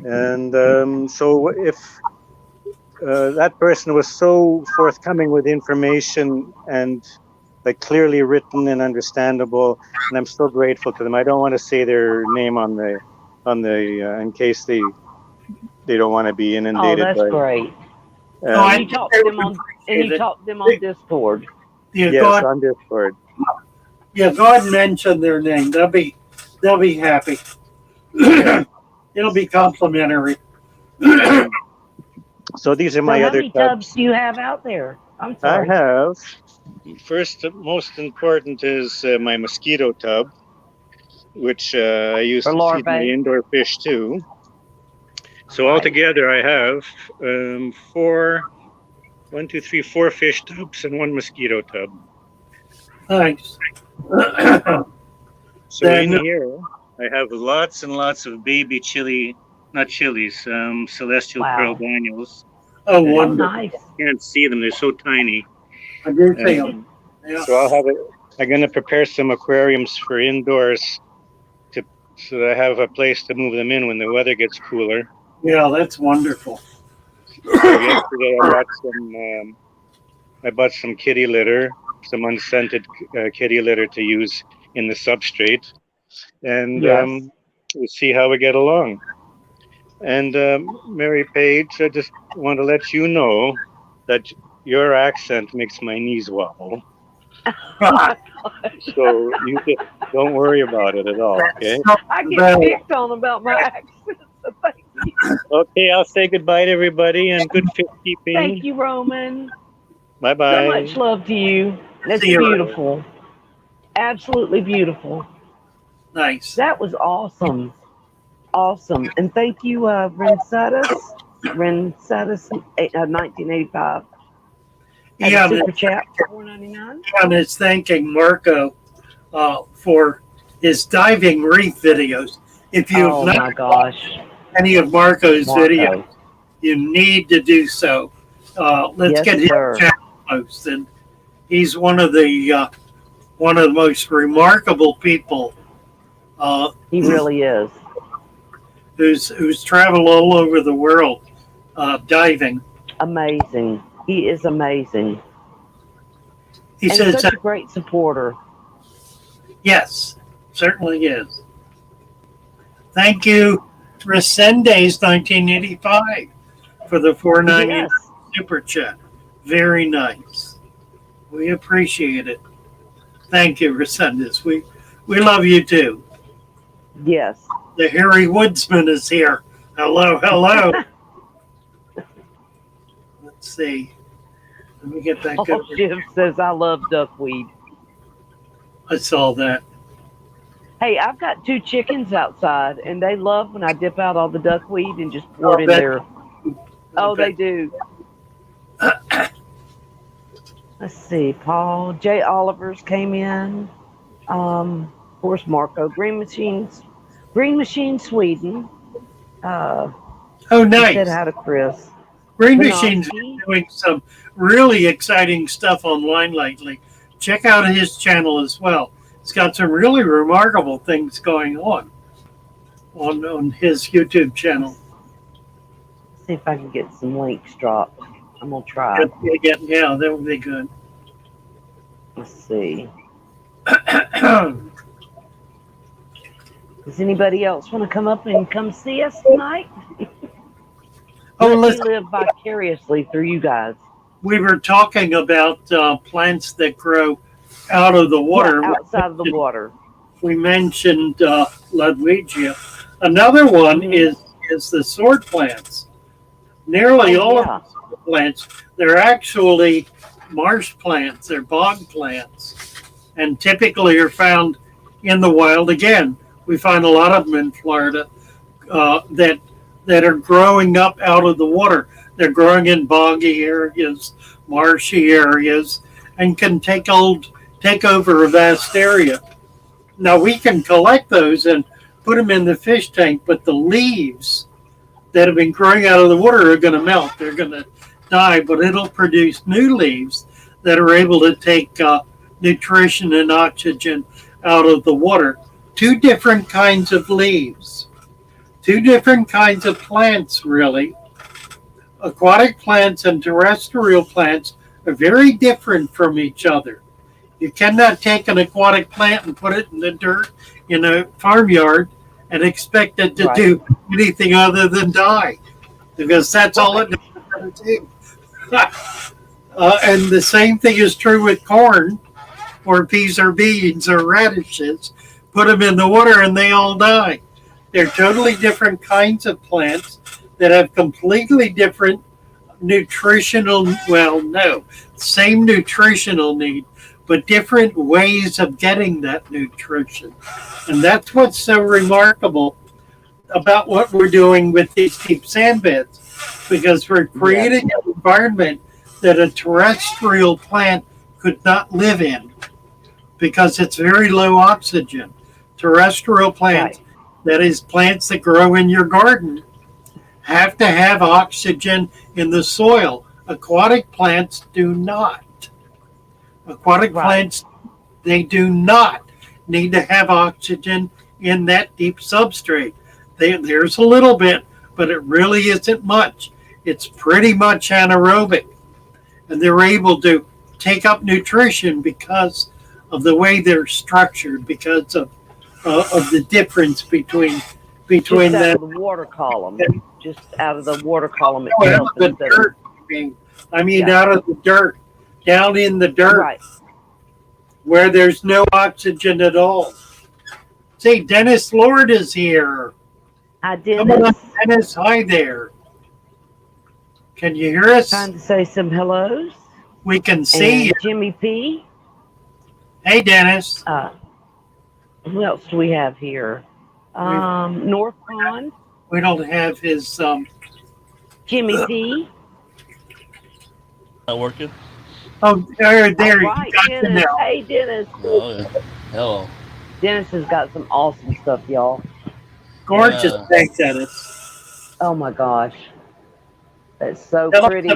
S6: And so if that person was so forthcoming with information and like clearly written and understandable, and I'm so grateful to them. I don't want to say their name on the in case they don't want to be
S4: Oh,
S6: inundated.
S4: that's great.
S3: I
S4: And you talked to them on Discord.
S3: Yeah,
S6: Yes,
S3: God,
S6: on Discord.
S3: yeah, go ahead and mention their name. They'll be happy. It'll be complimentary.
S6: So these are
S4: So
S6: my
S4: how
S6: other
S4: many tubs do you have out there? I'm
S6: I
S4: sorry.
S6: have. First, most important is my mosquito tub, which I use
S4: For
S6: to feed my
S4: larvae.
S6: indoor fish too. So
S4: Right.
S6: altogether, I have four fish tubs and one mosquito tub.
S3: Thanks.
S6: So
S3: Then-
S6: in here, I have lots and lots of baby celestial
S4: Wow.
S6: pearl daniels.
S3: Oh,
S4: Oh,
S3: wonderful.
S4: nice.
S6: You can't see them; they're so tiny.
S3: I do see them. Yeah.
S6: So I'll have it. I'm going to prepare some aquariums for indoors, so that I have a place to move them in when the weather gets cooler.
S3: Yeah, that's wonderful.
S6: So yesterday I bought some kitty litter, some unscented kitty litter to use in the substrate, and
S4: Yes.
S6: we'll see how we get along. And Mary Paige, I just want to let you know that your accent makes my knees wobble. So you don't worry about it at all, okay?
S4: I get picked on about my accent. So thank you.
S6: Okay, I'll say goodbye to everybody and good fish keeping.
S4: Thank you, Roman.
S6: Bye-bye.
S4: So much love to you. That's
S3: See you.
S4: beautiful. Absolutely beautiful.
S3: Nice.
S4: That was awesome. Awesome. And thank you, Rensatus 1985. Had
S3: Yeah,
S4: a super chat for $4.99.
S3: and it's thanking Marco for his diving reef videos. If you've
S4: Oh
S3: not
S4: my gosh.
S3: any of Marco's
S4: Marco.
S3: videos, you need to do so. Let's
S4: Yes,
S3: get his
S4: sir.
S3: channel posted. He's one of the most remarkable people
S4: He really is.
S3: who's traveled all over the world diving.
S4: Amazing. He is amazing.
S3: He
S4: And
S3: says,
S4: such a great supporter.
S3: yes, certainly is. Thank you, Resendez 1985 for the $4.99
S4: Yes.
S3: super chat. Very nice. We appreciate it. Thank you, Resendez. We love you too.
S4: Yes.
S3: The Harry Woodsman is here. Hello, hello. Let's see. Let me get that
S4: Paul
S3: good.
S4: Schiff says, I love duckweed.
S3: I saw that.
S4: Hey, I've got 2 chickens outside, and they love when I dip out all the duckweed and just pour it in
S3: bet.
S4: there. Oh, they do. Let's see. Paul J. Oliver's came in. Of course, Marco Green Machine, Sweden.
S3: Oh,
S4: He
S3: nice.
S4: said hi to Chris.
S3: Green Machine's
S4: Benoski.
S3: been doing some really exciting stuff online lately. Check out his channel as well. It's got some really remarkable things going on his YouTube channel.
S4: See if I can get some links dropped. I'm gonna try.
S3: Yeah, that would be good.
S4: Let's see. Does anybody else want to come up and come see us tonight?
S3: Oh,
S4: Let me
S3: listen,
S4: live vicariously through you guys.
S3: we were talking about plants that grow out of the water.
S4: Yeah, outside of the water.
S3: We mentioned Ludwigia. Another one is the sword plants. Nearly all of the sword plants, they're actually marsh plants. They're bog plants, and typically are found in the wild. Again, we find a lot of them in Florida that are growing up out of the water. They're growing in boggy areas, marshy areas, and can take over a vast area. Now we can collect those and put them in the fish tank, but the leaves that have been growing out of the water are going to melt. They're going to die, but it'll produce new leaves that are able to take nutrition and oxygen out of the water. 2 different kinds of leaves, 2 different kinds of plants, really. Aquatic plants and terrestrial plants are very different from each other. You cannot take an aquatic plant and put it in the dirt in a farmyard and expect it to do anything other than die, because that's all it knows to do. And the same thing is true with corn or peas or beans or radishes. Put them in the water and they all die. They're totally different kinds of plants that have completely different same nutritional need, but different ways of getting that nutrition. And that's what's so remarkable about what we're doing with these deep sand beds, because we're creating an environment that a terrestrial plant could not live in, because it's very low oxygen. Terrestrial plants, that is plants that grow in your garden, have to have oxygen in the soil. Aquatic plants do not. Aquatic plants, they do not need to have oxygen in that deep substrate. There's a little bit, but it really isn't much. It's pretty much anaerobic. And they're able to take up nutrition because of the way they're structured, because of the difference between
S4: Just out
S3: that.
S4: of the water column. Just out of the water column
S3: Out
S4: itself.
S3: of the dirt. Out of the dirt. Down in the dirt. Where there's no oxygen at all. See, Dennis Lord is here.
S4: Hi, Dennis.
S3: Come on, Dennis. Hi there. Can you hear us?
S4: Trying to say some hellos.
S3: We can see you.
S4: Jimmy P.
S3: Hey, Dennis.
S4: Who else do we have here? North Pond.
S3: We don't have his
S4: Jimmy P.
S7: Not working?
S3: Oh, there.
S4: Right, Dennis. Hey, Dennis.
S7: Oh, yeah. Hello.
S4: Dennis has got some awesome stuff, y'all.
S3: Gorgeous thing, Dennis.
S4: Oh, my gosh. That's so pretty.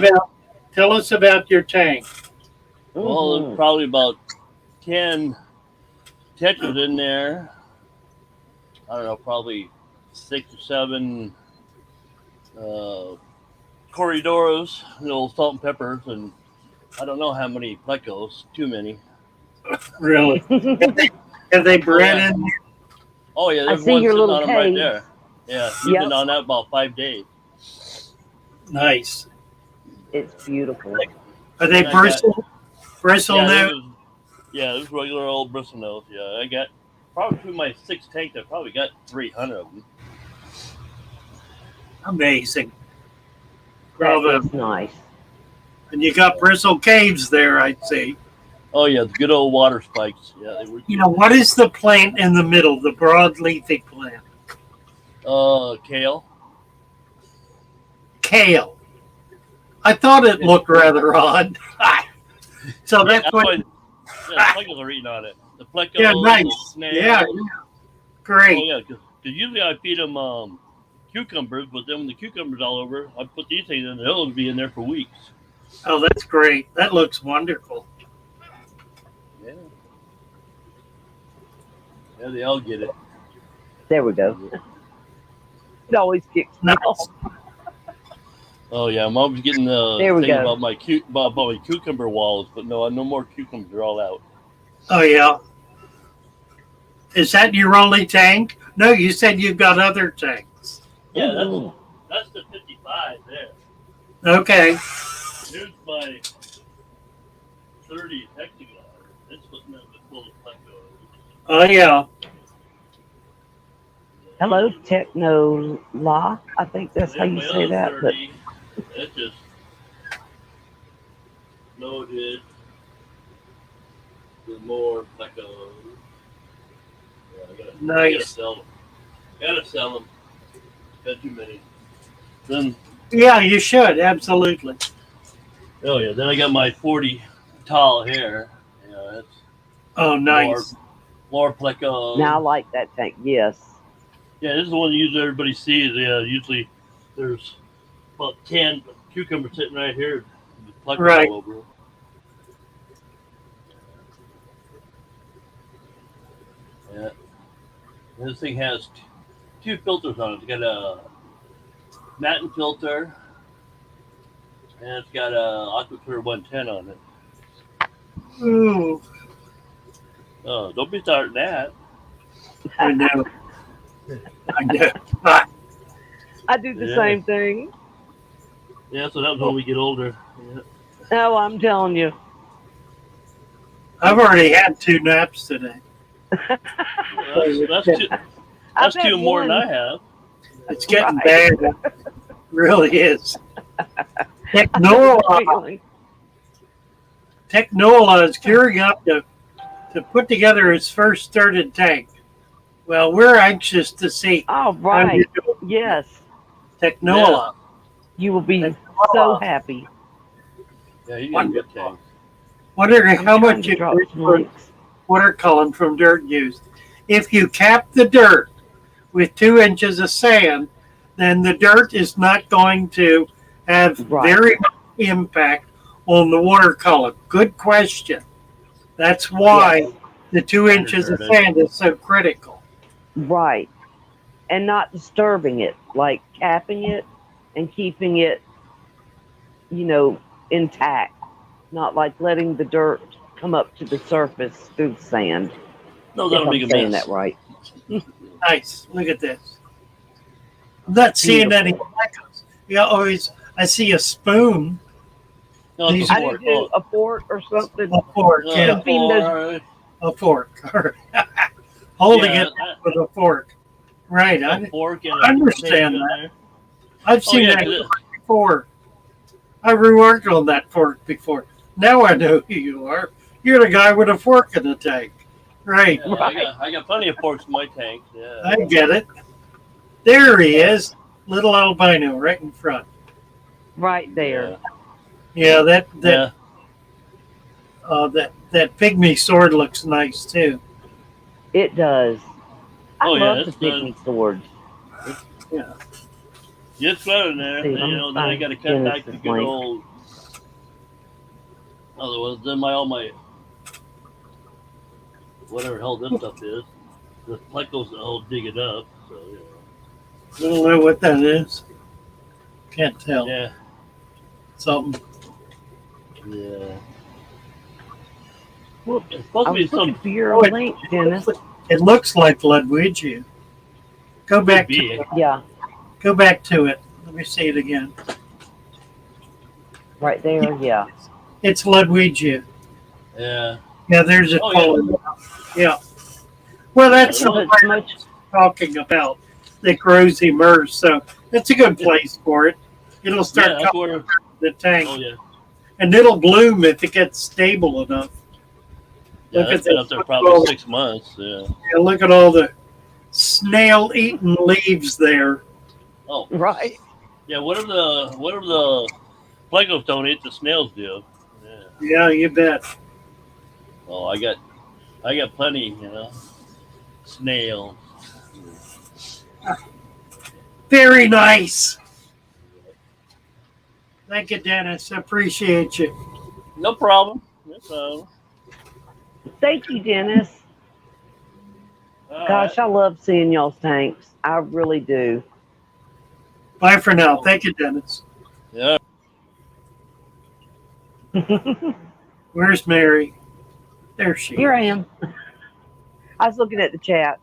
S3: Tell us about your tank.
S7: Well, there's probably about 10 tetras in there. I don't know, probably 6 or 7 corridoras, salt and peppers, and I don't know how many plecos. Too many.
S3: Really? Have they bred in?
S7: Oh yeah, there's one sitting on them right there. Yeah, he's been on that about 5 days.
S3: Nice.
S4: It's beautiful.
S3: Are they bristle nose?
S7: Yeah, this regular old bristle nose. Yeah, I got probably through my 6 tanks. I probably got 300 of them.
S3: Amazing. Bravo.
S4: That's nice.
S3: And you got bristle caves there, I'd say.
S7: Oh yeah, the good old water spikes. Yeah, they were.
S3: You know, what is the plant in the middle, the broad leafy plant?
S7: Kale.
S3: Kale. I thought it looked rather odd. So
S7: Yeah,
S3: that's what.
S7: the plecos are eating on it. The plecos.
S3: Yeah, nice.
S7: The snails.
S3: Yeah, great.
S7: Oh yeah, because usually I feed them cucumbers, but then when the cucumbers all over, I put these things in. They'll be in there for weeks.
S3: Oh, that's great. That looks wonderful.
S7: Yeah. Yeah, they all get it.
S4: There we go. It always kicks me
S3: Nice.
S4: off.
S7: Oh yeah, I'm always getting the
S4: There we
S7: thing
S4: go.
S7: about my cucumber walls, but no more cucumbers. They're all out.
S3: Oh, yeah. Is that your only tank? No, you said you've got other tanks.
S7: Yeah,
S4: Ooh.
S7: that's the 55 there.
S3: Okay.
S7: Here's my 30 hectogons. That's what full of plecos.
S3: Oh, yeah.
S4: Hello, Techno La. I think that's how
S7: Then
S4: you
S7: my
S4: say
S7: other
S4: that. But
S7: 30, that's just loaded with more plecos. Yeah, I gotta
S3: Nice.
S7: sell them. Gotta sell them. Got too many. Then,
S3: Yeah, you should. Absolutely.
S7: oh yeah, then I got my 40 tall hair. Yeah, that's
S3: Oh, nice.
S7: more plecos.
S4: now I like that tank. Yes.
S7: Yeah, this is the one usually everybody sees. Yeah, usually there's about 10 cucumbers sitting right here with plecos
S3: Right.
S7: all over them. Yeah. And this thing has two filters on it. It's got a matin filter and it's got a Aquaclear 110 on it.
S3: Ooh,
S7: Oh, don't be starting that.
S3: I know. I know. Ah,
S4: I do the
S7: Yeah.
S4: same thing.
S7: Yeah, so that was when we get older. Yeah.
S4: Oh, I'm telling you.
S3: I've already had 2 naps today.
S7: Well, that's
S4: I've had
S7: two more than
S4: one.
S7: I have.
S3: It's getting
S4: Right.
S3: bad. It really is. Technola is gearing up to put together his first started tank. Well, we're anxious to see
S4: Oh,
S3: how
S4: right.
S3: you do.
S4: Yes.
S3: Technola.
S4: You will be
S3: Technola.
S4: so happy.
S7: Yeah, you got a good
S3: Wonderful.
S7: tank.
S3: Wondering
S4: I'm
S3: how
S4: trying
S3: much
S4: to
S3: you
S4: drop some
S3: for
S4: links.
S3: water column from dirt used. If you cap the dirt with 2 inches of sand, then the dirt is not going to have
S4: Right.
S3: very much impact on the water column. Good question. That's why
S4: Yes.
S3: the 2 inches of sand is so critical.
S4: Right. And not disturbing it, like capping it and keeping it, intact. Not like letting the dirt come up to the surface through the sand.
S7: No,
S4: If
S7: that'll make
S4: I'm
S7: a
S4: saying
S7: mess.
S4: that right.
S3: Nice. Look at this. I'm not seeing any
S4: Beautiful.
S3: flecks. I see a spoon,
S7: No, it's
S3: These-
S7: a
S4: I
S7: fork.
S4: do do a fork or something.
S3: a fork,
S7: Oh,
S3: yeah,
S4: Feeding those-
S7: fork.
S3: a fork. Holding
S7: Yeah,
S3: it with a fork. Right.
S7: a fork and
S3: I understand
S7: potato in
S3: that.
S7: there.
S3: I've
S7: Oh,
S3: seen
S7: yeah,
S3: that
S7: 'cause
S3: before. I reworked on that fork before. Now I know who you are. You're the guy with a fork in the tank. Right.
S7: yeah, I got plenty of forks in my tank. Yeah.
S3: I get it. There he is. Little albino right in front.
S4: Right there.
S3: Yeah, that
S7: Yeah.
S3: that pygmy sword looks nice too.
S4: It does. I
S7: Oh, yeah,
S4: love the
S7: it's done.
S4: pygmy swords.
S3: Yeah.
S7: Just flood in there.
S4: See,
S7: And,
S4: I'm
S7: then I got to cut
S4: finding
S7: back the
S4: Genesis
S7: good
S4: link.
S7: old. Otherwise, then all my whatever hell this stuff is, the plecos will dig it up. So
S3: I don't know what that is. Can't tell.
S7: yeah,
S3: Something.
S7: yeah.
S4: Well,
S7: It's supposed
S4: I
S7: to be
S4: was looking
S7: some
S4: for your
S3: Oh, it-
S4: link, Dennis.
S3: It looks like Ludwigia. Go back to
S7: be.
S3: it.
S4: Yeah,
S3: Go back to it. Let me see it again.
S4: right there. Yeah.
S3: It's Ludwigia.
S7: Yeah.
S3: Yeah, there's a
S7: Oh,
S3: color. Yeah. Well, that's
S4: So
S3: the
S4: it's
S3: plant
S4: much.
S3: I'm talking about that grows immersed. So that's a good place for it. It'll
S7: Yeah,
S3: start
S7: that's
S3: coming
S7: where.
S3: out of the tank.
S7: Oh yeah.
S3: and it'll bloom if it gets stable enough.
S7: Yeah,
S3: Look
S7: that's
S3: at
S7: been
S3: this.
S7: up there probably 6 months. Yeah.
S3: Yeah, look at all the snail-eaten leaves there.
S7: Oh,
S4: Right.
S7: yeah. Whatever the Legos don't eat, the snails do. Yeah.
S3: Yeah, you bet.
S7: Oh, I got plenty. Snails.
S3: Very nice. Thank you, Dennis. I appreciate you.
S7: No problem. No problem.
S4: Thank you, Dennis.
S7: All
S4: Gosh,
S7: right.
S4: I love seeing y'all's tanks. I really do.
S3: Bye for now. Thank you, Dennis.
S7: Yeah.
S3: Where's Mary? There she
S4: Here
S3: is.
S4: I am. I was looking at the chat.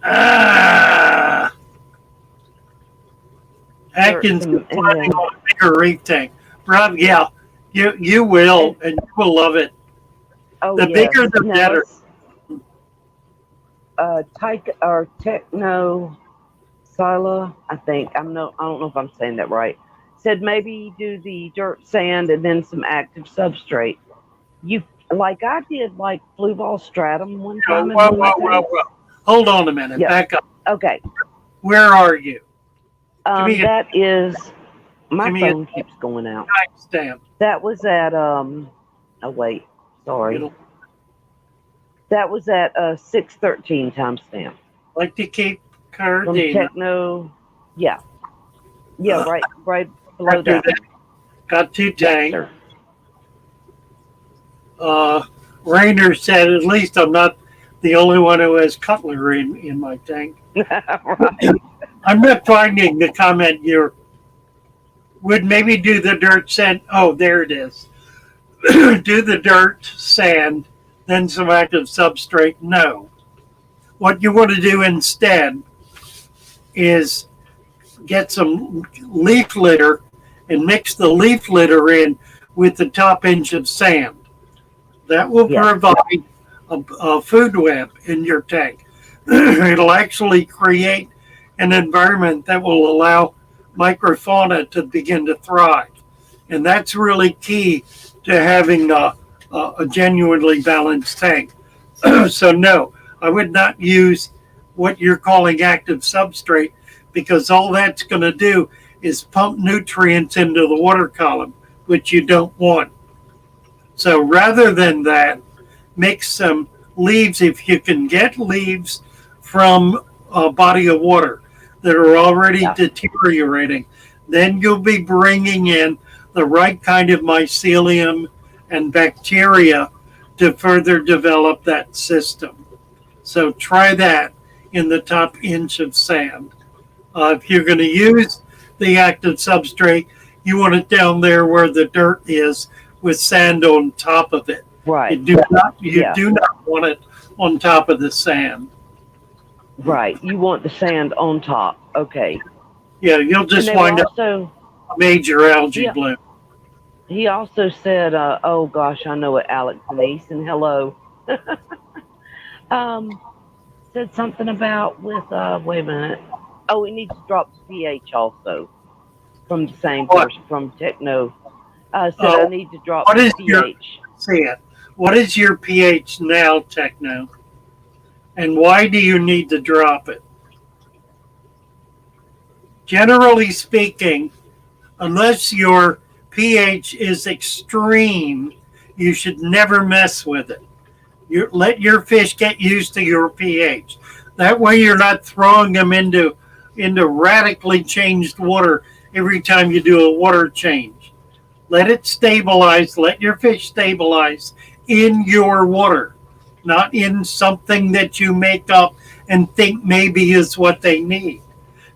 S3: Ah! Atkins is planning on a bigger reef tank. Rob, yeah, you will, and you will love it.
S4: Oh,
S3: The
S4: yes.
S3: bigger the
S4: No,
S3: better.
S4: Techno Sila, I think. I don't know if I'm saying that right. Said maybe do the dirt, sand, and then some active substrate. I did blue ball stratum one time.
S3: Whoa. Hold on a minute.
S4: Yeah.
S3: Back up.
S4: Okay.
S3: Where are you? me a-
S4: That is my
S3: give me a-
S4: phone keeps going out.
S3: Timestamp.
S4: That was at oh wait, sorry.
S3: You know,
S4: That was at 6:13 timestamp.
S3: like to keep
S4: From
S3: Cardina.
S4: Techno, yeah, right below
S3: After
S4: that.
S3: that, got two
S4: Yes,
S3: tanks.
S4: sir.
S3: Rainer said, at least I'm not the only one who has cutlery in my tank.
S4: Right.
S3: I'm not finding the comment you would maybe do the dirt sand. Oh, there it is. Do the dirt, sand, then some active substrate. No. What you want to do instead is get some leaf litter and mix the leaf litter in with the top inch of sand. That will
S4: Yeah.
S3: provide a food web in your tank. It'll actually create an environment that will allow microfauna to begin to thrive. And that's really key to having a genuinely balanced tank. So no, I would not use what you're calling active substrate, because all that's going to do is pump nutrients into the water column, which you don't want. So rather than that, mix some leaves. If you can get leaves from a body of water that are already deteriorating, then you'll be bringing in the right kind of mycelium and bacteria to further develop that system. So try that in the top inch of sand. If you're going to use the active substrate, you want it down there where the dirt is with sand on top of it.
S4: Right.
S3: You do not want it on top of the sand.
S4: Right. You want the sand on top. Okay.
S3: Yeah, you'll just wind up a major algae bloom.
S4: He also said, oh gosh, I know it, Alex Denise, and hello. Said something about with, wait a minute. Oh, we need to drop the pH also from the same person, from Techno. Said I need to drop the pH.
S3: What is your pH now, Techno? And why do you need to drop it? Generally speaking, unless your pH is extreme, you should never mess with it. Let your fish get used to your pH. That way you're not throwing them into radically changed water every time you do a water change. Let it stabilize. Let your fish stabilize in your water, not in something that you make up and think maybe is what they need.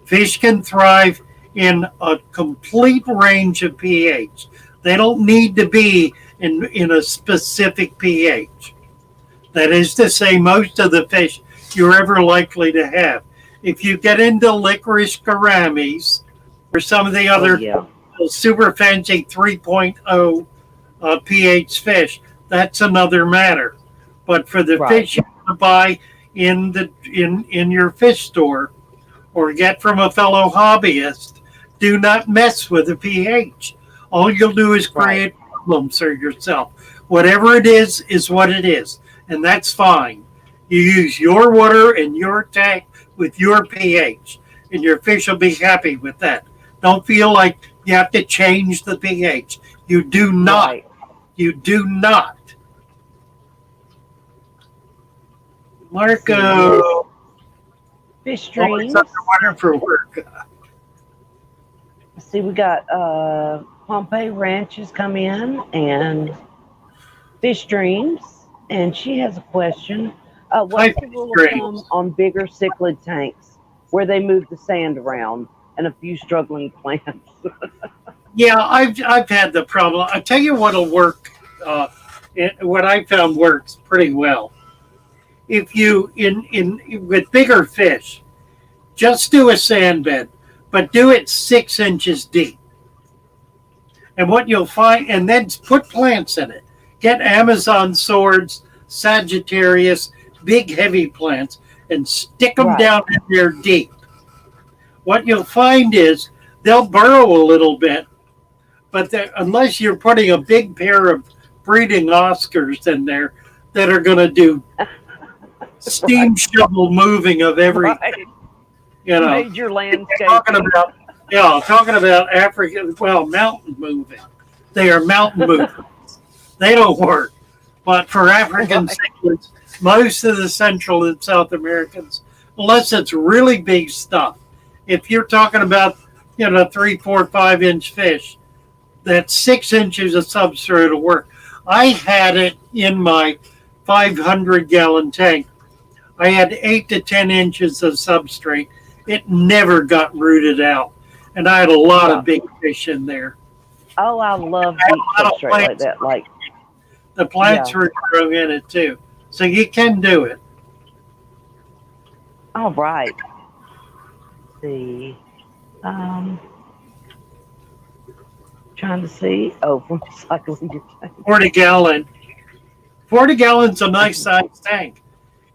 S3: Fish can thrive in a complete range of pH. They don't need to be in a specific pH. That is to say, most of the fish you're ever likely to have. If you get into licorice gouramis or some of the other super fancy 3.0 pH fish, that's another matter. But for the fish you want to buy in your fish store or get from a fellow hobbyist, do not mess with the pH. All you'll do is create problems for yourself. Whatever it is what it is. And that's fine. You use your water in your tank with your pH, and your fish will be happy with that. Don't feel like you have to change the pH. You do not.
S4: Right.
S3: You do not. Marco,
S4: Fish
S3: always
S4: streams.
S3: underwater for work.
S4: See, we got Pompeii Ranches come in and Fish Streams, and she has a question. What's the rule of thumb on bigger cichlid tanks where they move the sand around and a few struggling plants?
S3: Yeah, I've had the problem. I tell you what'll work. What I found works pretty well. If you in with bigger fish, just do a sand bed, but do it 6 inches deep. And what you'll find, and then put plants in it. Get Amazon swords, Sagittarius, big heavy plants, and stick them down in there deep. What you'll find is they'll burrow a little bit, but unless you're putting a big pair of breeding Oscars in there that are going to do steam shovel moving of everything.
S4: Right.
S3: You know,
S4: Major landscape.
S3: talking about African, well, mountain moving. They are mountain moving. They don't work. But for African cichlids, most of the Central and South Americans, unless it's really big stuff, if you're talking about, 3, 4, 5 inch fish, that 6 inches of substrate will work. I had it in my 500-gallon tank. I had 8 to 10 inches of substrate. It never got rooted out. And I had a lot of big fish in there.
S4: Oh, I love deep substrate like that. Like
S3: the plants were growing in it too. So you can do it.
S4: All right. Let's see. Trying to see. Oh, from cycling your tank.
S3: 40 gallon. 40 gallon's a nice size tank.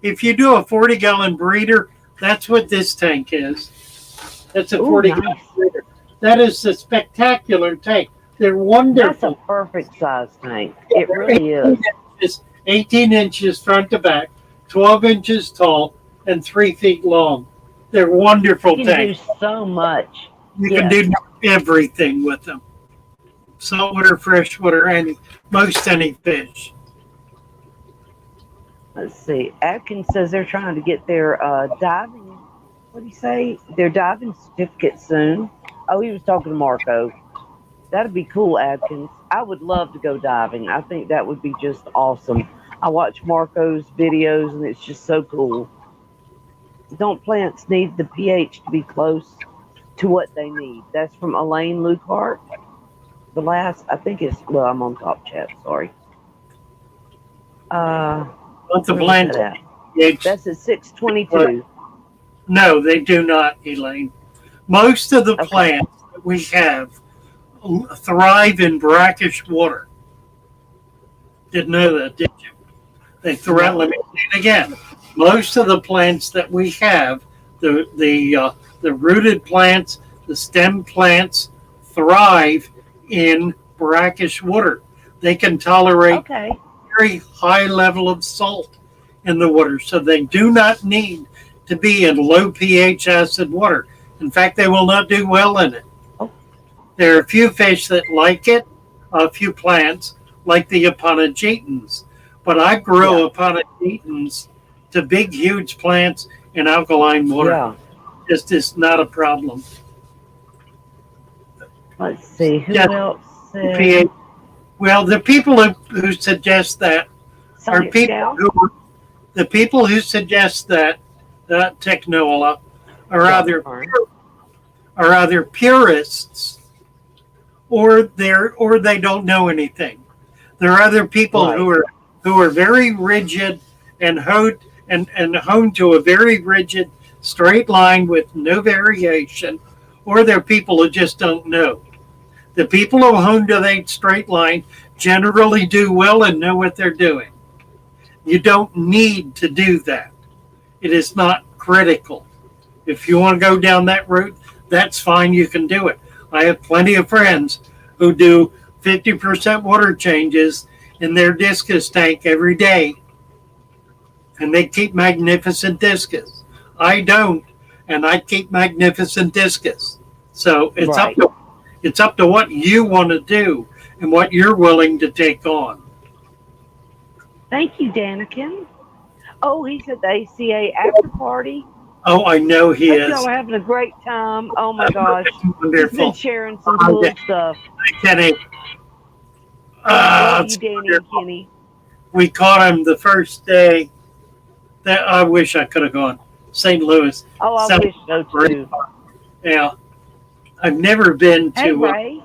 S3: If you do a 40-gallon breeder, that's what this tank is. That's a 40-gallon breeder. That is a spectacular tank. They're wonderful.
S4: That's a perfect size tank. It really is.
S3: It's 18 inches front to back, 12 inches tall, and 3 feet long. They're wonderful
S4: You
S3: tanks.
S4: can do so much.
S3: You can do everything with them. Saltwater, freshwater, most any fish.
S4: Let's see. Atkins says they're trying to get their diving. What do you say? Their diving certificate soon. Oh, he was talking to Marco. That'd be cool, Atkins. I would love to go diving. I think that would be just awesome. I watch Marco's videos, and it's just so cool. Don't plants need the pH to be close to what they need? That's from Elaine Luckhart. The last, I think it's, well, I'm on Top Chat, sorry.
S3: What's the plant?
S4: That's at 622.
S3: No, they do not, Elaine. Most of the plants that we have thrive in brackish water. Didn't know that, did you? They thrive. Let me say it again. Most of the plants that we have, the rooted plants, the stem plants, thrive in brackish water. They can tolerate very high level of salt in the water, so they do not need to be in low pH acid water. In fact, they will not do well in it. There are a few fish that like it, a few plants, like the Aponogetans. But I grow Aponogetans to big, huge plants in alkaline water.
S4: Yeah.
S3: It's not a problem.
S4: Let's see, who else said?
S3: pH. Well, the people who suggest that are people the people who suggest that Technola are either purists or they don't know anything. There are other people who are very rigid and honed to a very rigid straight line with no variation, or they're people who just don't know. The people who hone to that straight line generally do well and know what they're doing. You don't need to do that. It is not critical. If you want to go down that route, that's fine. You can do it. I have plenty of friends who do 50% water changes in their discus tank every day. And they keep magnificent discus. I don't, and I keep magnificent discus. So it's
S4: Right.
S3: up to what you want to do and what you're willing to take on.
S4: Thank you, Danikin. Oh, he's at the ACA after party.
S3: Oh, I know he
S4: Hope
S3: is.
S4: y'all are having a great time. Oh my gosh. He's
S3: Wonderful.
S4: been sharing some cool stuff.
S3: Kenny.
S4: Love
S3: It's
S4: you, Danny and
S3: wonderful.
S4: Kenny.
S3: We caught him the first day. That I wish I could have gone. St. Louis.
S4: Oh, I wish so too.
S3: Yeah. I've never been
S4: Hey,
S3: to
S4: Ray.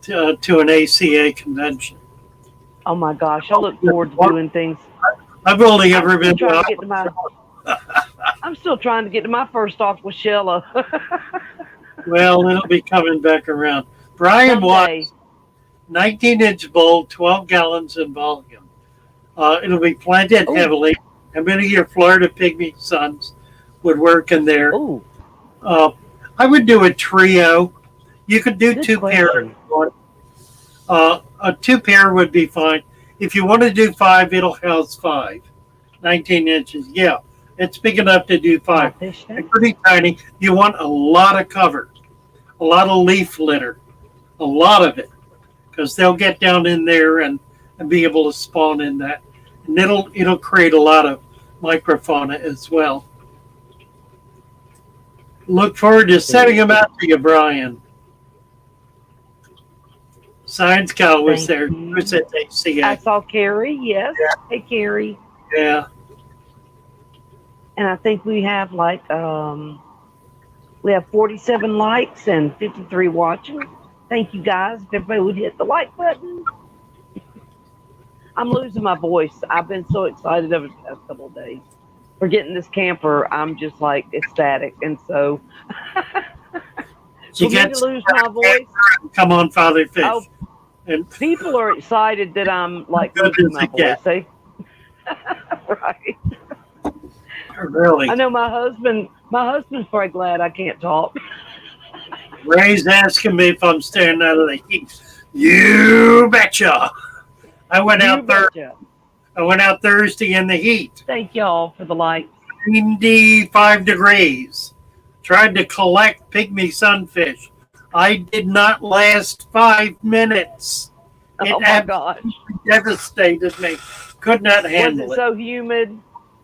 S3: an ACA convention.
S4: Oh my gosh, I look forward to doing things.
S3: I've only ever been
S4: trying to get to my. I'm still trying to get to my first talk with Shella.
S3: Well, it'll be coming back around. Brian
S4: Someday.
S3: Watts, 19-inch bowl, 12 gallons in volume. It'll be planted
S4: Ooh.
S3: heavily. How many of your Florida pygmy sons would work in there?
S4: Ooh,
S3: I would do a trio. You could do
S4: Good
S3: two
S4: question.
S3: pairs. A two pair would be fine. If you want to do 5, it'll house 5. 19 inches. Yeah, it's big enough to do 5.
S4: fish
S3: They're
S4: tank.
S3: pretty tiny. You want a lot of cover, a lot of leaf litter, a lot of it, because they'll get down in there and be able to spawn in that. And it'll create a lot of microfauna as well. Look forward to sending them out to you, Brian. Science Cal was
S4: Thank
S3: there.
S4: you.
S3: Was at
S4: I
S3: ACA.
S4: saw Carrie. Yes. Hey, Carrie.
S3: Yeah.
S4: And I think we have we have 47 likes and 53 watching. Thank you guys. If everybody would hit the like button. I'm losing my voice. I've been so excited over the past couple of days. For getting this camper, I'm just like ecstatic. And so
S3: You
S4: for me
S3: get
S4: to lose my voice,
S3: come on, Father Fish.
S4: Oh.
S3: And
S4: people are excited that I'm like
S3: Good
S4: losing
S3: as
S4: my
S3: it gets.
S4: voice. Right.
S3: really,
S4: I know my husband's probably glad I can't talk.
S3: Ray's asking me if I'm staying out of the heat. You betcha. I went out there.
S4: Betcha.
S3: I went out Thursday in the heat.
S4: Thank y'all for the likes.
S3: 95 degrees. Tried to collect pygmy sunfish. I did not last 5 minutes. It
S4: Oh my gosh.
S3: devastated me. Could not
S4: Was
S3: handle
S4: it so humid?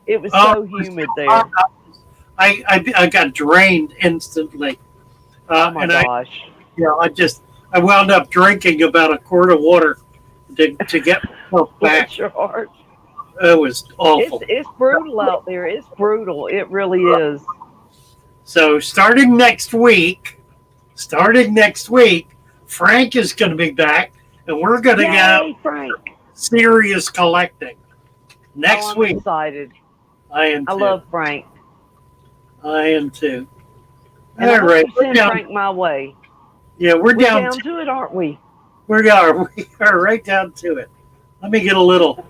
S4: It was
S3: Oh,
S4: so humid there.
S3: I got drained instantly.
S4: Oh my
S3: and
S4: gosh.
S3: I wound up drinking about a quart of water to get myself back.
S4: Bless your heart.
S3: It was awful.
S4: It's brutal out there. It's brutal. It really is.
S3: So starting next week, Frank is going to be back, and we're going to get
S4: Yay, Frank.
S3: serious collecting next
S4: I'm
S3: week.
S4: excited.
S3: I am too.
S4: I love Frank.
S3: I am too.
S4: And
S3: All
S4: I hope
S3: right,
S4: you
S3: we're
S4: send
S3: down.
S4: Frank my way.
S3: Yeah, we're
S4: We're
S3: down.
S4: down to it, aren't we?
S3: We are right down to it. Let me get a little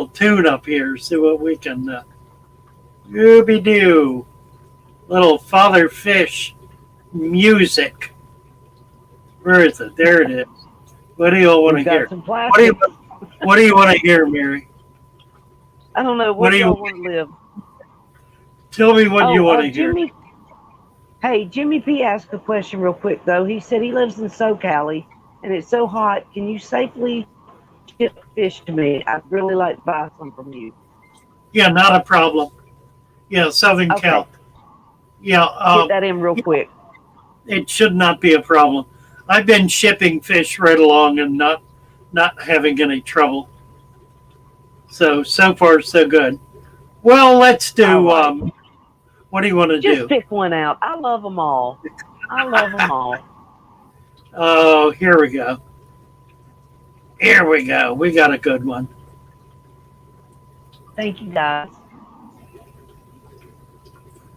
S3: tune up here, see what we can Ooby doo. Little Father Fish music. Where is it? There it is. What do you all want to
S4: We've got
S3: hear?
S4: some
S3: What do
S4: plastics.
S3: you want to hear, Mary?
S4: I don't know.
S3: what
S4: What
S3: do
S4: do
S3: you-
S4: y'all want to live?
S3: Tell me what you want to hear.
S4: Jimmy. Hey, Jimmy P asked a question real quick, though. He said he lives in SoCal, and it's so hot. Can you safely ship fish to me? I'd really like to buy some from you.
S3: Yeah, not a problem. Yeah, Southern
S4: Okay.
S3: Cal. Yeah,
S4: Get that in real quick.
S3: it should not be a problem. I've been shipping fish right along and not having any trouble. So far so good. Well, let's do.
S4: All right.
S3: What do you want to
S4: Just
S3: do?
S4: pick one out. I love them all. I love them all.
S3: Oh, here we go. Here we go. We got a good one.
S4: Thank you, guys.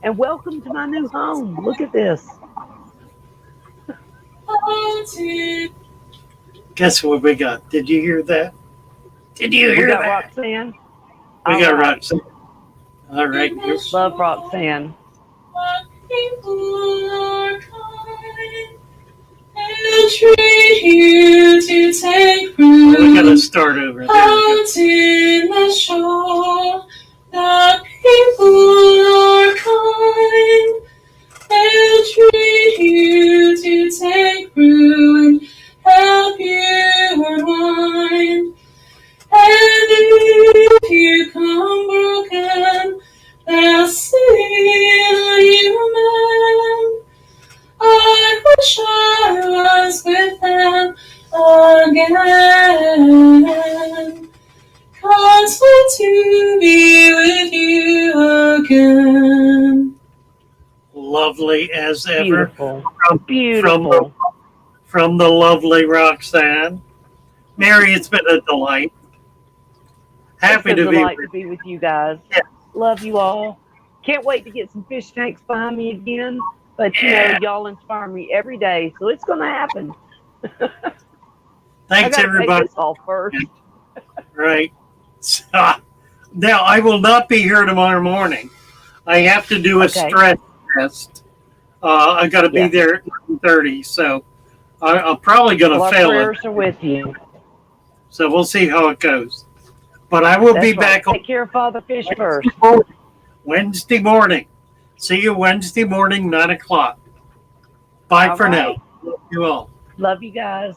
S4: And welcome to my new home. Look at this.
S3: Guess what we got? Did you hear that? Did you
S4: We
S3: hear
S4: got
S3: that?
S4: Roxanne.
S3: We
S4: All
S3: got
S4: right.
S3: Roxanne. All right.
S4: Love Roxanne.
S8: People are kind, and entreat you to take
S3: We gotta
S8: root
S3: start over. There we
S8: out in the shore. The people are kind. Entreat you to take root and help you unwind. And if you come broken, they'll seal you mend. I wish I was with them again. Cause we're to be with you again.
S3: go. Lovely as ever.
S4: Beautiful.
S3: From,
S4: Beautiful.
S3: from the lovely Roxanne. Mary, it's been a delight. Happy
S4: It's a
S3: to be
S4: delight
S3: with
S4: to be with you guys.
S3: Yeah.
S4: Love you all. Can't wait to get some fish tanks behind me again. But you know, y'all inspire me every day, so it's gonna happen.
S3: Thanks,
S4: I gotta
S3: everybody.
S4: pay this off first.
S3: Right. So, now, I will not be here tomorrow morning. I have to do a
S4: Okay.
S3: stress test. I got to be
S4: Yeah.
S3: there at 9:30, so I'm probably going
S4: Well,
S3: to
S4: our
S3: fail it.
S4: prayers are with you.
S3: So we'll see how it goes. But I will
S4: That's
S3: be
S4: right.
S3: back on
S4: Take care of Father Fish first.
S3: Wednesday morning. See you Wednesday morning, 9 o'clock. Bye
S4: All
S3: for
S4: right.
S3: now. Love you all.
S4: Love you guys.